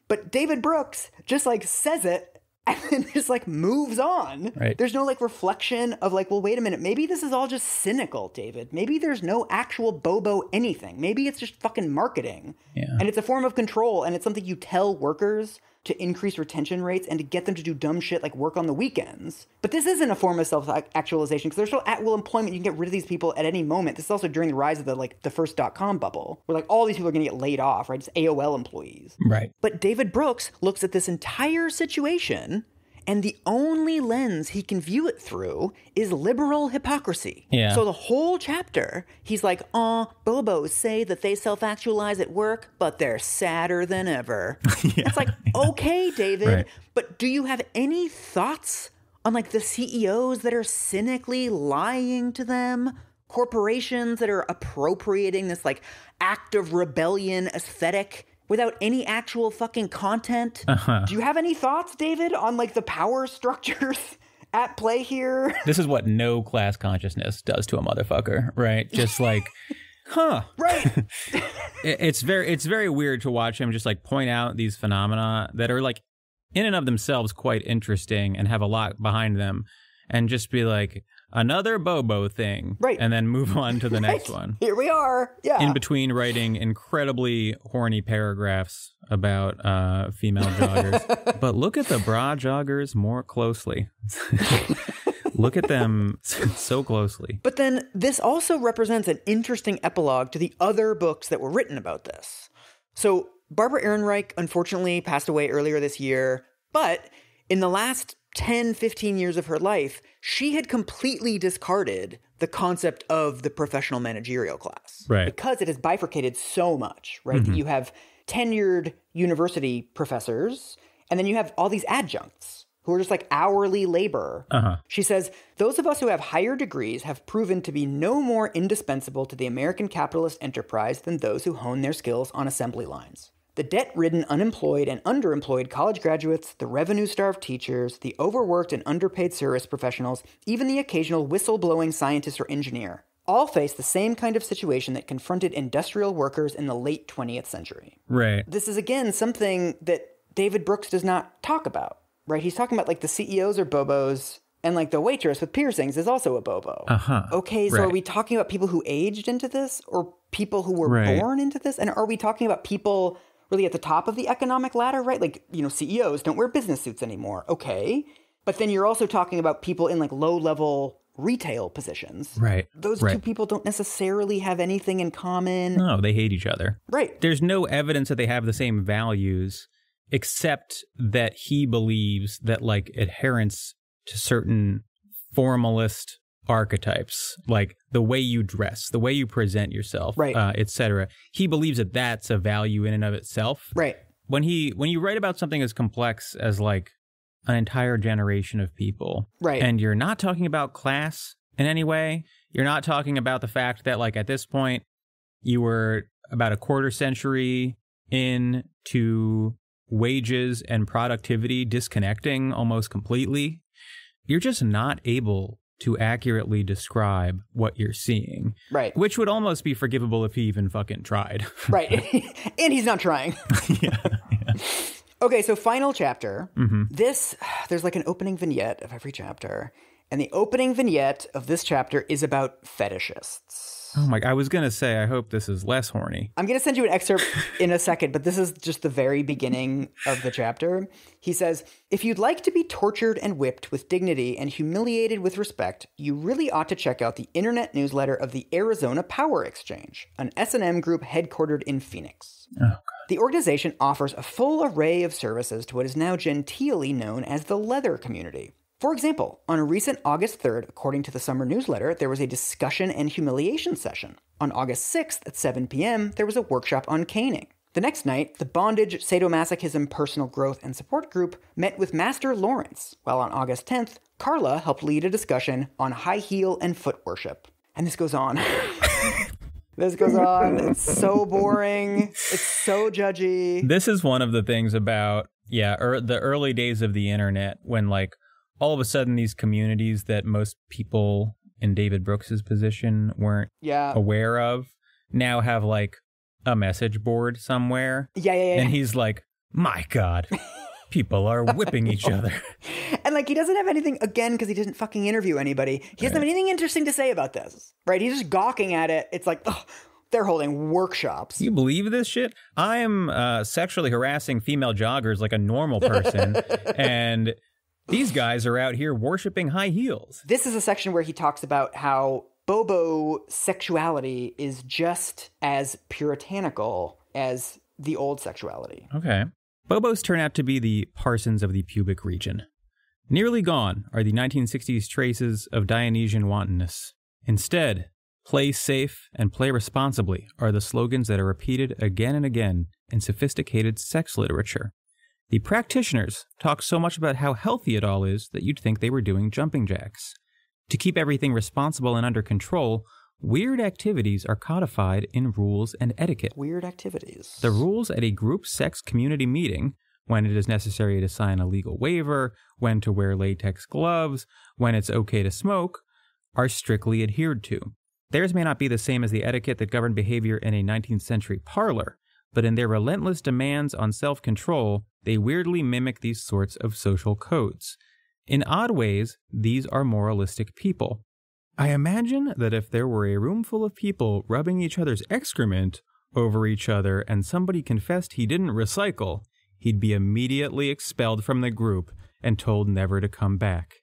Speaker 1: But David Brooks just like says it and then just like moves on.
Speaker 2: Right.
Speaker 1: There's no like reflection of like, well, wait a minute. Maybe this is all just cynical, David. Maybe there's no actual Bobo anything. Maybe it's just fucking marketing.
Speaker 2: Yeah.
Speaker 1: And it's a form of control. And it's something you tell workers to increase retention rates and to get them to do dumb shit like work on the weekends. But this isn't a form of self-actualization because there's still at-will employment. You can get rid of these people at any moment. This is also during the rise of the first .com bubble where like all these people are going to get laid off, right? It's AOL employees.
Speaker 2: Right.
Speaker 1: But David Brooks looks at this entire situation and the only lens he can view it through is liberal hypocrisy.
Speaker 2: Yeah.
Speaker 1: So the whole chapter, he's like, Bobos say that they self-actualize at work, but they're sadder than ever.
Speaker 2: Yeah.
Speaker 1: It's like, okay, David,
Speaker 2: Right.
Speaker 1: but do you have any thoughts on like the CEOs that are cynically lying to them? Corporations that are appropriating this like act of rebellion aesthetic without any actual fucking content. Do you have any thoughts, David, on like the power structures at play here?
Speaker 2: This is what no class consciousness does to a motherfucker, right? Just like,
Speaker 1: Right.
Speaker 2: It's very weird to watch him just like point out these phenomena that are like in and of themselves quite interesting and have a lot behind them and just be like, another Bobo thing.
Speaker 1: Right.
Speaker 2: And then move on to the next one.
Speaker 1: Here we are. Yeah.
Speaker 2: In between writing incredibly horny paragraphs about female joggers. But look at the bra joggers more closely. Look at them so closely.
Speaker 1: But then this also represents an interesting epilogue to the other books that were written about this. So Barbara Ehrenreich unfortunately passed away earlier this year, but in the last 10, 15 years of her life, she had completely discarded the concept of the professional managerial class.
Speaker 2: Right.
Speaker 1: Because it has bifurcated so much, right? That you have tenured university professors, and then you have all these adjuncts who are just like hourly labor. She says, those of us who have higher degrees have proven to be no more indispensable to the American capitalist enterprise than those who hone their skills on assembly lines. The debt-ridden, unemployed, and underemployed college graduates, the revenue-starved teachers, the overworked and underpaid service professionals, even the occasional whistle-blowing scientist or engineer, all face the same kind of situation that confronted industrial workers in the late 20th century.
Speaker 2: Right.
Speaker 1: This is, again, something that David Brooks does not talk about, right? He's talking about, like, the CEOs are Bobos, and, like, the waitress with piercings is also a Bobo. Okay, so
Speaker 2: right.
Speaker 1: Are we talking about people who aged into this, or people who were
Speaker 2: Right.
Speaker 1: born into this? And are we talking about people really at the top of the economic ladder, right? Like, you know, CEOs don't wear business suits anymore. Okay. But then you're also talking about people in like low-level retail positions.
Speaker 2: Right.
Speaker 1: Those two people don't necessarily have anything in common.
Speaker 2: No, they hate each other.
Speaker 1: Right.
Speaker 2: There's no evidence that they have the same values, except that he believes that like adherence to certain formalist archetypes, like the way you dress, the way you present yourself,
Speaker 1: right,
Speaker 2: etc. He believes that that's a value in and of itself.
Speaker 1: Right.
Speaker 2: When you write about something as complex as like an entire generation of people,
Speaker 1: right,
Speaker 2: and you're not talking about class in any way, you're not talking about the fact that like at this point you were about a quarter century into wages and productivity disconnecting almost completely, you're just not able to accurately describe what you're seeing.
Speaker 1: Right.
Speaker 2: Which would almost be forgivable if he even fucking tried.
Speaker 1: Right. And he's not trying.
Speaker 2: Yeah.
Speaker 1: Okay, so final chapter. There's like an opening vignette of every chapter. And the opening vignette of this chapter is about fetishists.
Speaker 2: Oh my, I was going to say, I hope this is less horny.
Speaker 1: I'm going to send you an excerpt in a second, but this is just the very beginning of the chapter. He says, if you'd like to be tortured and whipped with dignity and humiliated with respect, you really ought to check out the internet newsletter of the Arizona Power Exchange, an S&M group headquartered in Phoenix.
Speaker 2: Oh, God.
Speaker 1: The organization offers a full array of services to what is now genteelly known as the leather community. For example, on a recent August 3rd, according to the summer newsletter, there was a discussion and humiliation session. On August 6th at 7 p.m., there was a workshop on caning. The next night, the Bondage, Sadomasochism, Personal Growth, and Support Group met with Master Lawrence, while on August 10th, Carla helped lead a discussion on high heel and foot worship. And this goes on. This goes on. It's so boring. It's so judgy.
Speaker 2: This is one of the things about, the early days of the internet when, like, all of a sudden these communities that most people in David Brooks's position weren't aware of now have, like, a message board somewhere.
Speaker 1: Yeah.
Speaker 2: And he's like, my God, people are whipping each other.
Speaker 1: And, like, he doesn't have anything, again, because he didn't fucking interview anybody. He doesn't have anything interesting to say about this, right? He's just gawking at it. It's like, ugh, they're holding workshops.
Speaker 2: You believe this shit? I am sexually harassing female joggers like a normal person, and these guys are out here worshiping high heels. This
Speaker 1: is a section where he talks about how Bobo sexuality is just as puritanical as the old sexuality.
Speaker 2: Okay. Bobos turn out to be the Parsons of the pubic region. Nearly gone are the 1960s traces of Dionysian wantonness. Instead, play safe and play responsibly are the slogans that are repeated again and again in sophisticated sex literature. The practitioners talk so much about how healthy it all is that you'd think they were doing jumping jacks. To keep everything responsible and under control, weird activities are codified in rules and etiquette.
Speaker 1: Weird activities.
Speaker 2: The rules at a group sex community meeting, when it is necessary to sign a legal waiver, when to wear latex gloves, when it's okay to smoke, are strictly adhered to. Theirs may not be the same as the etiquette that governed behavior in a 19th century parlor, but in their relentless demands on self-control, they weirdly mimic these sorts of social codes. In odd ways, these are moralistic people. I imagine that if there were a room full of people rubbing each other's excrement over each other and somebody confessed he didn't recycle, he'd be immediately expelled from the group and told never to come back.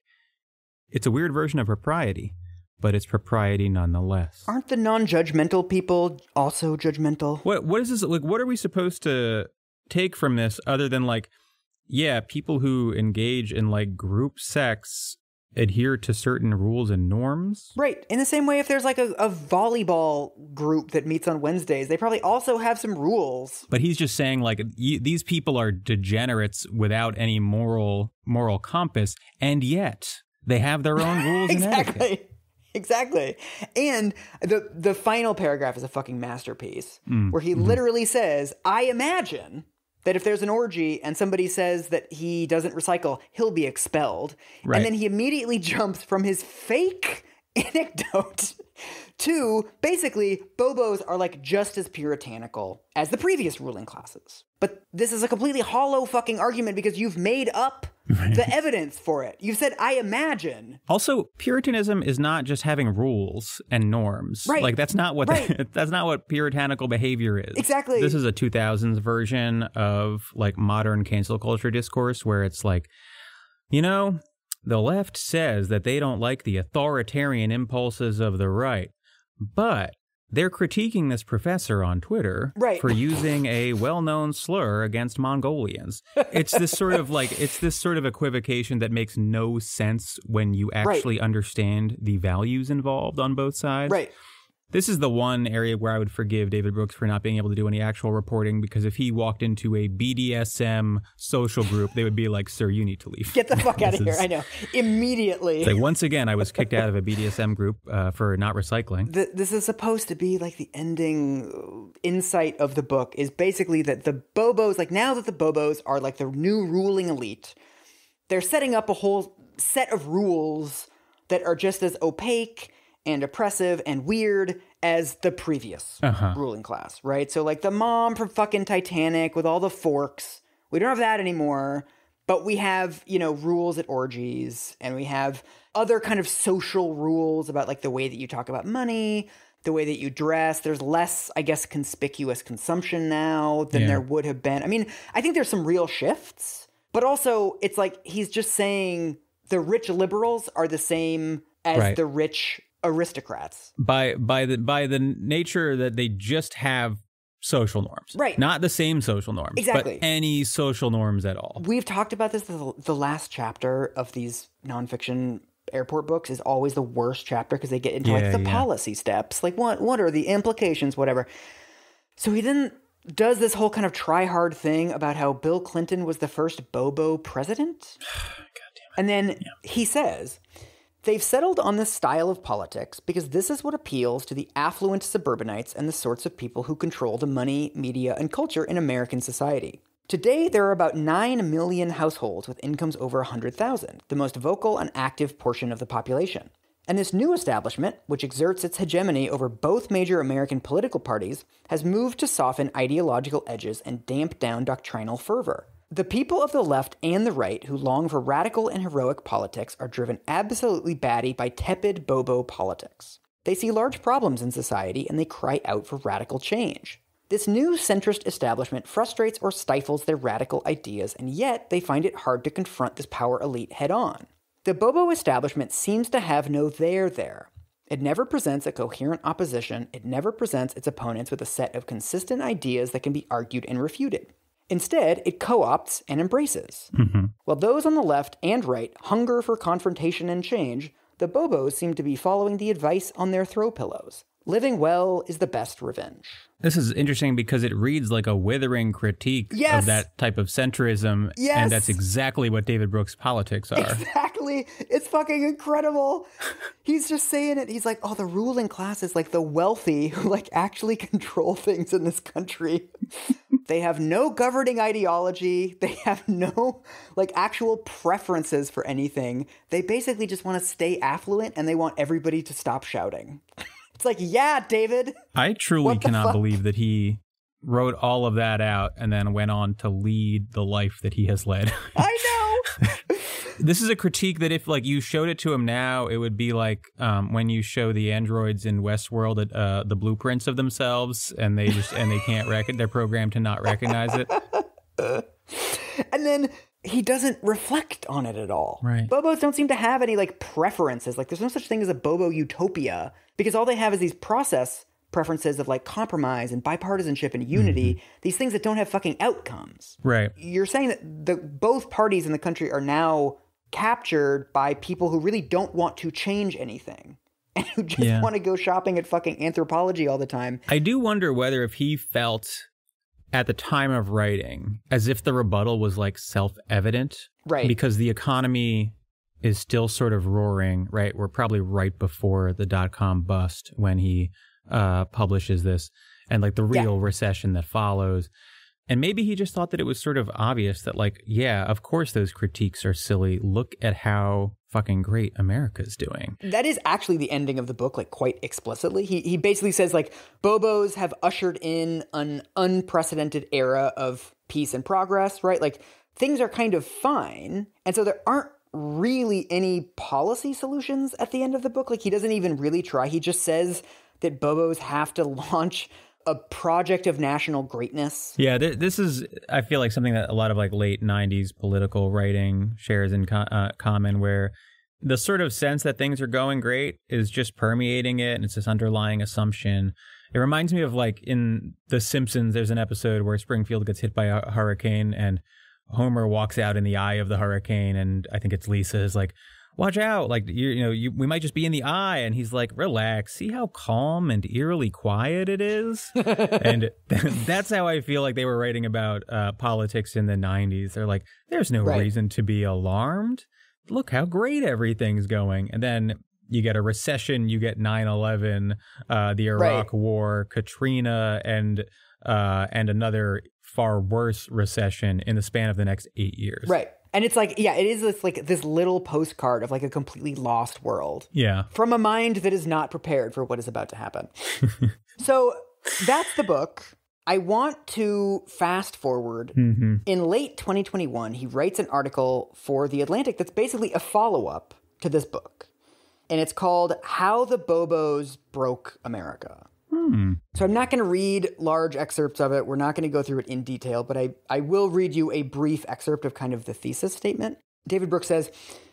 Speaker 2: It's a weird version of propriety, but it's propriety nonetheless.
Speaker 1: Aren't the non-judgmental people also judgmental?
Speaker 2: What is this? Like, what are we supposed to take from this other than, like, people who engage in, like, group sex adhere to certain rules and norms?
Speaker 1: Right. In the same way, if there's like a volleyball group that meets on Wednesdays, they probably also have some rules.
Speaker 2: But he's just saying, like, these people are degenerates without any moral compass, and yet they have their own rules and etiquette.
Speaker 1: Exactly. And the final paragraph is a fucking masterpiece where he literally says, I imagine that if there's an orgy and somebody says that he doesn't recycle, he'll be expelled. Right. And then he immediately jumps from his fake anecdote to basically Bobos are like just as puritanical as the previous ruling classes. But this is a completely hollow fucking argument because you've made up the evidence for it. You've said, I imagine.
Speaker 2: Also, Puritanism is not just having rules and norms.
Speaker 1: Right.
Speaker 2: Like, that's not what that's not what puritanical behavior is.
Speaker 1: Exactly.
Speaker 2: This is a 2000s version of, like, modern cancel culture discourse where it's like, you know, the left says that they don't like the authoritarian impulses of the right, but they're critiquing this professor on Twitter for using a well-known slur against Mongolians. It's this sort of equivocation that makes no sense when you actually understand the values involved on both sides.
Speaker 1: Right.
Speaker 2: This is the one area where I would forgive David Brooks for not being able to do any actual reporting, because if he walked into a BDSM social group, they would be like, sir, you need to leave.
Speaker 1: Get the fuck out of here. I know. Immediately.
Speaker 2: Like, once again, I was kicked out of a BDSM group for not recycling.
Speaker 1: This is supposed to be like the ending insight of the book is basically that the Bobos, like now that the Bobos are like the new ruling elite, they're setting up a whole set of rules that are just as opaque and oppressive and weird as the previous ruling class, right? So like the mom from fucking Titanic with all the forks, we don't have that anymore, but we have, you know, rules at orgies, and we have other kind of social rules about like the way that you talk about money, the way that you dress. There's less, I guess, conspicuous consumption now than there would have been. I mean, I think there's some real shifts, but also it's like he's just saying the rich liberals are the same as the rich aristocrats
Speaker 2: by the nature that they just have social norms,
Speaker 1: right?
Speaker 2: Not the same social norms,
Speaker 1: exactly,
Speaker 2: but any social norms at all.
Speaker 1: We've talked about this. The last chapter of these nonfiction airport books is always the worst chapter because they get into like the policy steps, like what are the implications, whatever. So he then does this whole kind of try hard thing about how Bill Clinton was the first Bobo president. And then he says, they've settled on this style of politics because this is what appeals to the affluent suburbanites and the sorts of people who control the money, media, and culture in American society. Today, there are about 9 million households with incomes over 100,000, the most vocal and active portion of the population. And this new establishment, which exerts its hegemony over both major American political parties, has moved to soften ideological edges and damp down doctrinal fervor. The people of the left and the right who long for radical and heroic politics are driven absolutely batty by tepid Bobo politics. They see large problems in society and they cry out for radical change. This new centrist establishment frustrates or stifles their radical ideas, and yet they find it hard to confront this power elite head on. The Bobo establishment seems to have no there. It never presents a coherent opposition. It never presents its opponents with a set of consistent ideas that can be argued and refuted. Instead, it co-opts and embraces. While those on the left and right hunger for confrontation and change, the Bobos seem to be following the advice on their throw pillows. Living well is the best revenge.
Speaker 2: This is interesting because it reads like a withering critique of that type of centrism.
Speaker 1: Yes.
Speaker 2: And that's exactly what David Brooks' politics are.
Speaker 1: Exactly. It's fucking incredible. He's just saying it. He's like, oh, the ruling class is like the wealthy who like actually control things in this country. They have no governing ideology. They have no like actual preferences for anything. They basically just want to stay affluent and they want everybody to stop shouting. It's like, yeah, David.
Speaker 2: I truly cannot believe that he wrote all of that out and then went on to lead the life that he has led.
Speaker 1: I know.
Speaker 2: This is a critique that if like you showed it to him now, it would be like when you show the androids in Westworld the blueprints of themselves and they can't they're programmed to not recognize it.
Speaker 1: And then he doesn't reflect on it at all.
Speaker 2: Right.
Speaker 1: Bobos don't seem to have any like preferences. Like there's no such thing as a Bobo utopia because all they have is these process preferences of like compromise and bipartisanship and unity, these things that don't have fucking outcomes.
Speaker 2: Right.
Speaker 1: You're saying that both parties in the country are now captured by people who really don't want to change anything and who just want to go shopping at fucking Anthropology all the time.
Speaker 2: I do wonder whether if he felt at the time of writing as if the rebuttal was like self-evident.
Speaker 1: Right.
Speaker 2: Because the economy is still sort of roaring, right? We're probably right before the dot-com bust when he publishes this and like the real recession that follows. And maybe he just thought that it was sort of obvious that like, yeah, of course those critiques are silly. Look at how fucking great America's doing.
Speaker 1: That is actually the ending of the book, like quite explicitly. He basically says like Bobos have ushered in an unprecedented era of peace and progress, right? Like things are kind of fine. And so there aren't really any policy solutions at the end of the book. Like he doesn't even really try. He just says that Bobos have to launch a project of national greatness.
Speaker 2: Yeah, this is, I feel like, something that a lot of like late 90s political writing shares in common, where the sort of sense that things are going great is just permeating it, and it's this underlying assumption. It reminds me of like in The Simpsons, there's an episode where Springfield gets hit by a hurricane and Homer walks out in the eye of the hurricane, and I think it's Lisa is like, watch out. Like, we might just be in the eye. And he's like, relax. See how calm and eerily quiet it is? And that's how I feel like they were writing about politics in the 90s. They're like, there's no reason to be alarmed. Look how great everything's going. And then you get a recession, you get 9/11, the Iraq War, Katrina, and another far worse recession in the span of the next 8 years.
Speaker 1: Right. And it's like, it is this little postcard of like a completely lost world.
Speaker 2: Yeah.
Speaker 1: From a mind that is not prepared for what is about to happen. So that's the book. I want to fast forward. Mm-hmm. In late 2021, he writes an article for The Atlantic that's basically a follow-up to this book. And it's called How the Bobos Broke America. So I'm not going to read large excerpts of it. We're not going to go through it in detail, but I will read you a brief excerpt of kind of the thesis statement. David Brooks says,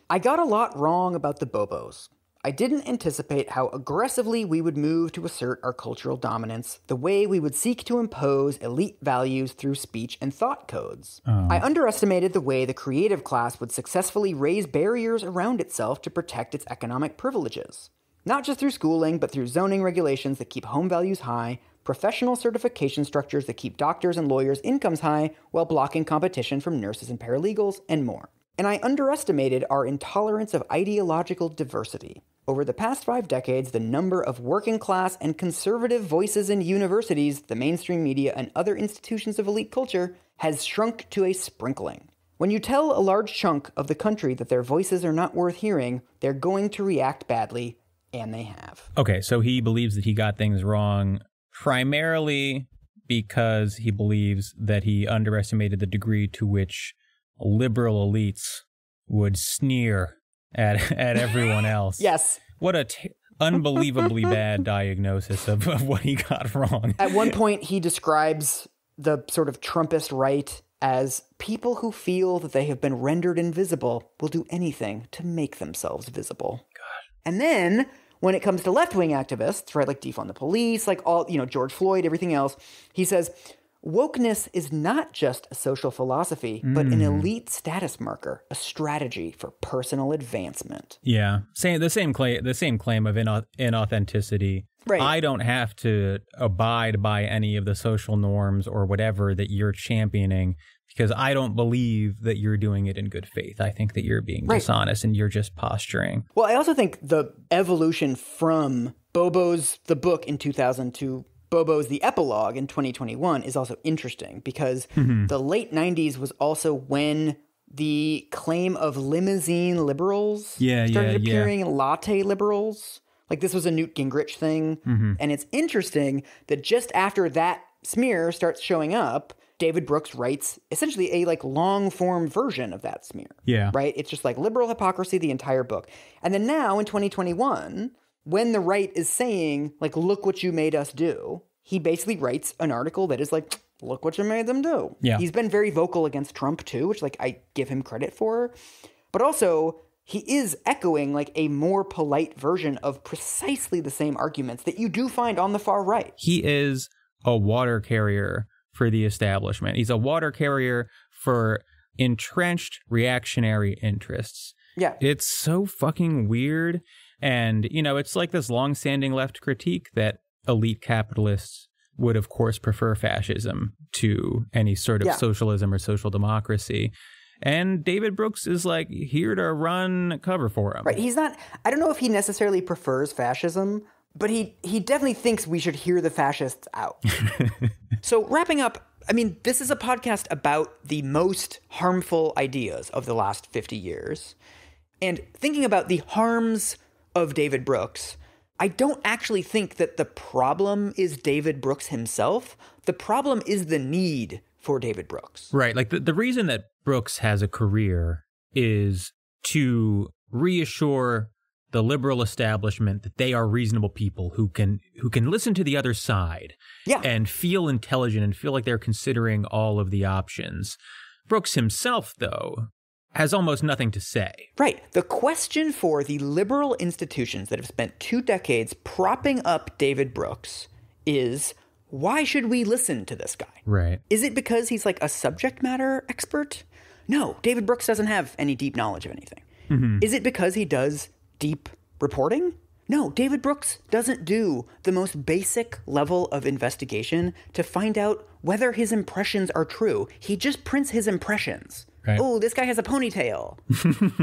Speaker 1: I got a lot wrong about the Bobos. I didn't anticipate how aggressively we would move to assert our cultural dominance, the way we would seek to impose elite values through speech and thought codes. I underestimated the way the creative class would successfully raise barriers around itself to protect its economic privileges. Not just through schooling, but through zoning regulations that keep home values high, professional certification structures that keep doctors and lawyers' incomes high while blocking competition from nurses and paralegals, and more. And I underestimated our intolerance of ideological diversity. Over the past 5 decades, the number of working class and conservative voices in universities, the mainstream media, and other institutions of elite culture has shrunk to a sprinkling. When you tell a large chunk of the country that their voices are not worth hearing, they're going to react badly. And they have. Okay,
Speaker 2: so he believes that he got things wrong primarily because he believes that he underestimated the degree to which liberal elites would sneer at everyone else.
Speaker 1: Yes.
Speaker 2: What a unbelievably bad diagnosis of what he got wrong.
Speaker 1: At one point, he describes the sort of Trumpist right as people who feel that they have been rendered invisible will do anything to make themselves visible. And then when it comes to left-wing activists, right, like defund the police, like all, George Floyd, everything else, he says, wokeness is not just a social philosophy, but an elite status marker, a strategy for personal advancement.
Speaker 2: Yeah. The same claim of inauthenticity. Right. I don't have to abide by any of the social norms or whatever that you're championing because I don't believe that you're doing it in good faith. I think that you're being dishonest and you're just posturing.
Speaker 1: Well, I also think the evolution from Bobos, the book in 2000 to Bobos, the epilogue in 2021 is also interesting because the late 90s was also when the claim of limousine liberals started appearing, latte liberals. Like this was a Newt Gingrich thing. And it's interesting that just after that smear starts showing up, David Brooks writes essentially a long form version of that smear. Yeah. Right? It's just like liberal hypocrisy, the entire book. And then now in 2021, when the right is saying look what you made us do, he basically writes an article that is like, look what you made them do. Yeah. He's been very vocal against Trump too, which I give him credit for. But also he is echoing a more polite version of precisely the same arguments that you do find on the far right.
Speaker 2: He is a water carrier for the establishment. He's a water carrier for entrenched reactionary interests. Yeah. It's so fucking weird. And, it's like this long-standing left critique that elite capitalists would, of course, prefer fascism to any sort of socialism or social democracy. And David Brooks is here to run cover for him.
Speaker 1: Right. He's not, I don't know if he necessarily prefers fascism, but he definitely thinks we should hear the fascists out. So wrapping up, this is a podcast about the most harmful ideas of the last 50 years. And thinking about the harms of David Brooks, I don't actually think that the problem is David Brooks himself. The problem is the need for David Brooks.
Speaker 2: Right. The reason that Brooks has a career is to reassure the liberal establishment that they are reasonable people who can listen to the other side and feel intelligent and feel like they're considering all of the options. Brooks himself, though, has almost nothing to say.
Speaker 1: Right. The question for the liberal institutions that have spent 2 decades propping up David Brooks is, why should we listen to this guy?
Speaker 2: Right.
Speaker 1: Is it because he's a subject matter expert? No, David Brooks doesn't have any deep knowledge of anything. Is it because he does deep reporting? No, David Brooks doesn't do the most basic level of investigation to find out whether his impressions are true. He just prints his impressions. Right. Oh, this guy has a ponytail.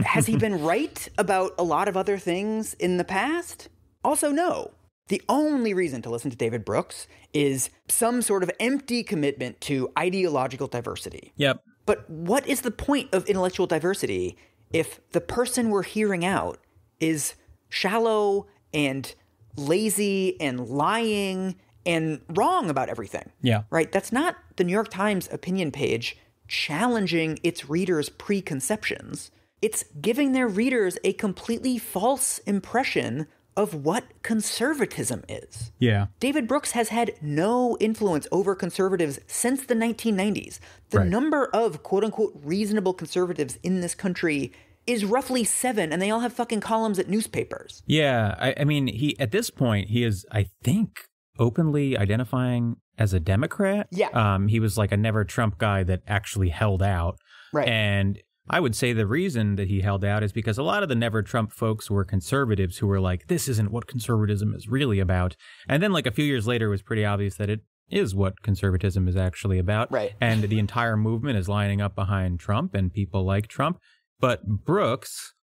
Speaker 1: Has he been right about a lot of other things in the past? Also, no. The only reason to listen to David Brooks is some sort of empty commitment to ideological diversity.
Speaker 2: Yep.
Speaker 1: But what is the point of intellectual diversity if the person we're hearing out is shallow and lazy and lying and wrong about everything?
Speaker 2: Yeah.
Speaker 1: Right? That's not the New York Times opinion page challenging its readers' preconceptions. It's giving their readers a completely false impression of what conservatism is.
Speaker 2: Yeah.
Speaker 1: David Brooks has had no influence over conservatives since the 1990s. The number of quote-unquote reasonable conservatives in this country is roughly 7, and they all have fucking columns at newspapers.
Speaker 2: Yeah. I mean, he at this point, he is, I think, openly identifying as a Democrat.
Speaker 1: Yeah.
Speaker 2: He was like a never Trump guy that actually held out.
Speaker 1: Right.
Speaker 2: And I would say the reason that he held out is because a lot of the never Trump folks were conservatives who were like, this isn't what conservatism is really about. And then like a few years later, it was pretty obvious that it is what conservatism is actually about.
Speaker 1: Right.
Speaker 2: And the entire movement is lining up behind Trump and people like Trump. But Brooks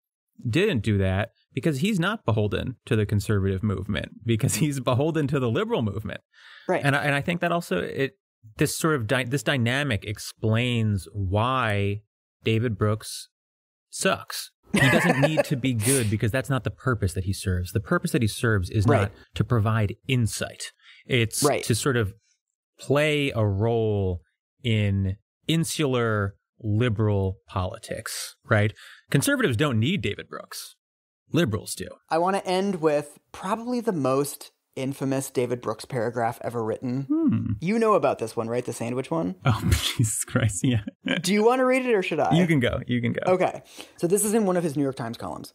Speaker 2: didn't do that because he's not beholden to the conservative movement, because he's beholden to the liberal movement.
Speaker 1: Right.
Speaker 2: And I think that also this sort of this dynamic explains why David Brooks sucks. He doesn't need to be good because that's not the purpose that he serves. The purpose that he serves is not to provide insight. It's to sort of play a role in insular liberal politics, right? Conservatives don't need David Brooks. Liberals do.
Speaker 1: I want to end with probably the most infamous David Brooks paragraph ever written. You know about this one, right? The sandwich one?
Speaker 2: Oh, Jesus Christ, yeah.
Speaker 1: Do you want to read it or should I?
Speaker 2: You can go.
Speaker 1: Okay. So this is in one of his New York Times columns.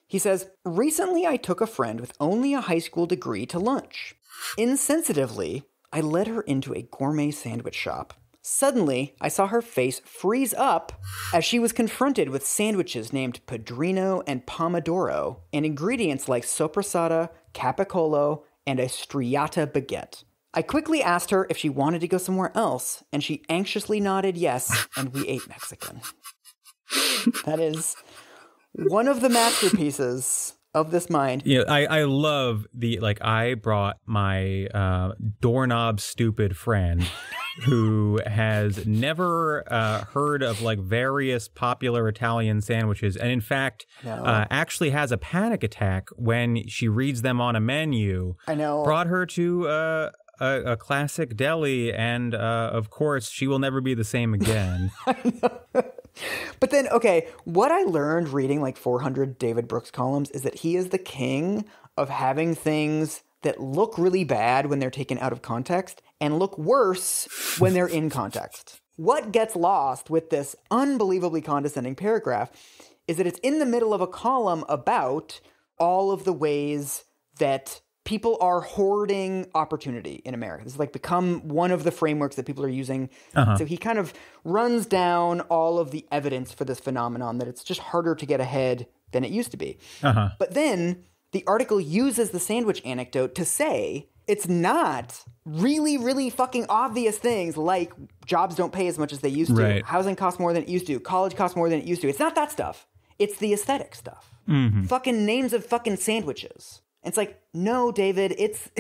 Speaker 1: He says, recently I took a friend with only a high school degree to lunch. Insensitively, I led her into a gourmet sandwich shop. Suddenly, I saw her face freeze up as she was confronted with sandwiches named Padrino and Pomodoro and ingredients like sopressata, capicola, and a striata baguette. I quickly asked her if she wanted to go somewhere else, and she anxiously nodded yes, and we ate Mexican. That is one of the masterpieces of this mind.
Speaker 2: Yeah, I love I brought my doorknob stupid friend who has never heard of like various popular Italian sandwiches, and in fact actually has a panic attack when she reads them on a menu.
Speaker 1: I know.
Speaker 2: Brought her to a classic deli, and of course she will never be the same again.
Speaker 1: I know. But then, okay, what I learned reading like 400 David Brooks columns is that he is the king of having things that look really bad when they're taken out of context and look worse when they're in context. What gets lost with this unbelievably condescending paragraph is that it's in the middle of a column about all of the ways that people are hoarding opportunity in America. This has like become one of the frameworks that people are using. So he kind of runs down all of the evidence for this phenomenon that it's just harder to get ahead than it used to be. But then the article uses the sandwich anecdote to say it's not really, really fucking obvious things like jobs don't pay as much as they used to. Housing costs more than it used to. College costs more than it used to. It's not that stuff. It's the aesthetic stuff. Fucking names of fucking sandwiches. It's like, no, David, it's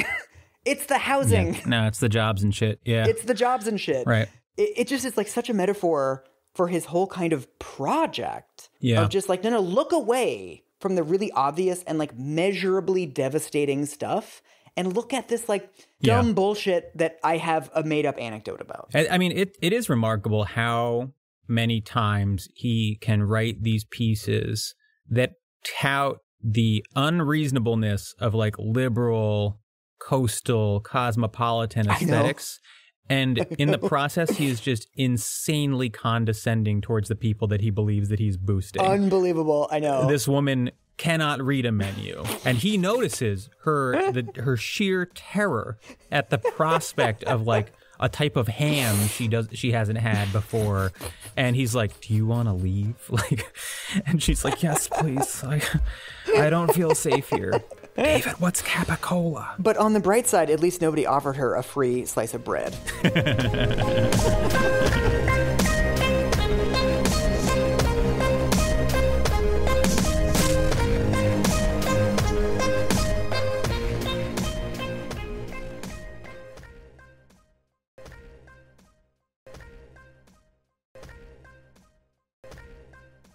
Speaker 1: the housing.
Speaker 2: Yeah. No, it's the jobs and shit. Yeah.
Speaker 1: It's the jobs and shit.
Speaker 2: Right.
Speaker 1: It just is like such a metaphor for his whole kind of project of just like, no, look away from the really obvious and like measurably devastating stuff and look at this like dumb bullshit that I have a made up anecdote about.
Speaker 2: I mean, it is remarkable how many times he can write these pieces that tout the unreasonableness of like liberal, coastal, cosmopolitan aesthetics. And in the process, he is just insanely condescending towards the people that he believes that he's boosting.
Speaker 1: Unbelievable. I know.
Speaker 2: This woman cannot read a menu, and he notices her sheer terror at the prospect of like a type of ham she hasn't had before, and he's like, "Do you want to leave?" Like, and she's like, "Yes, please. I don't feel safe here." David, what's capicola?
Speaker 1: But on the bright side, at least nobody offered her a free slice of bread.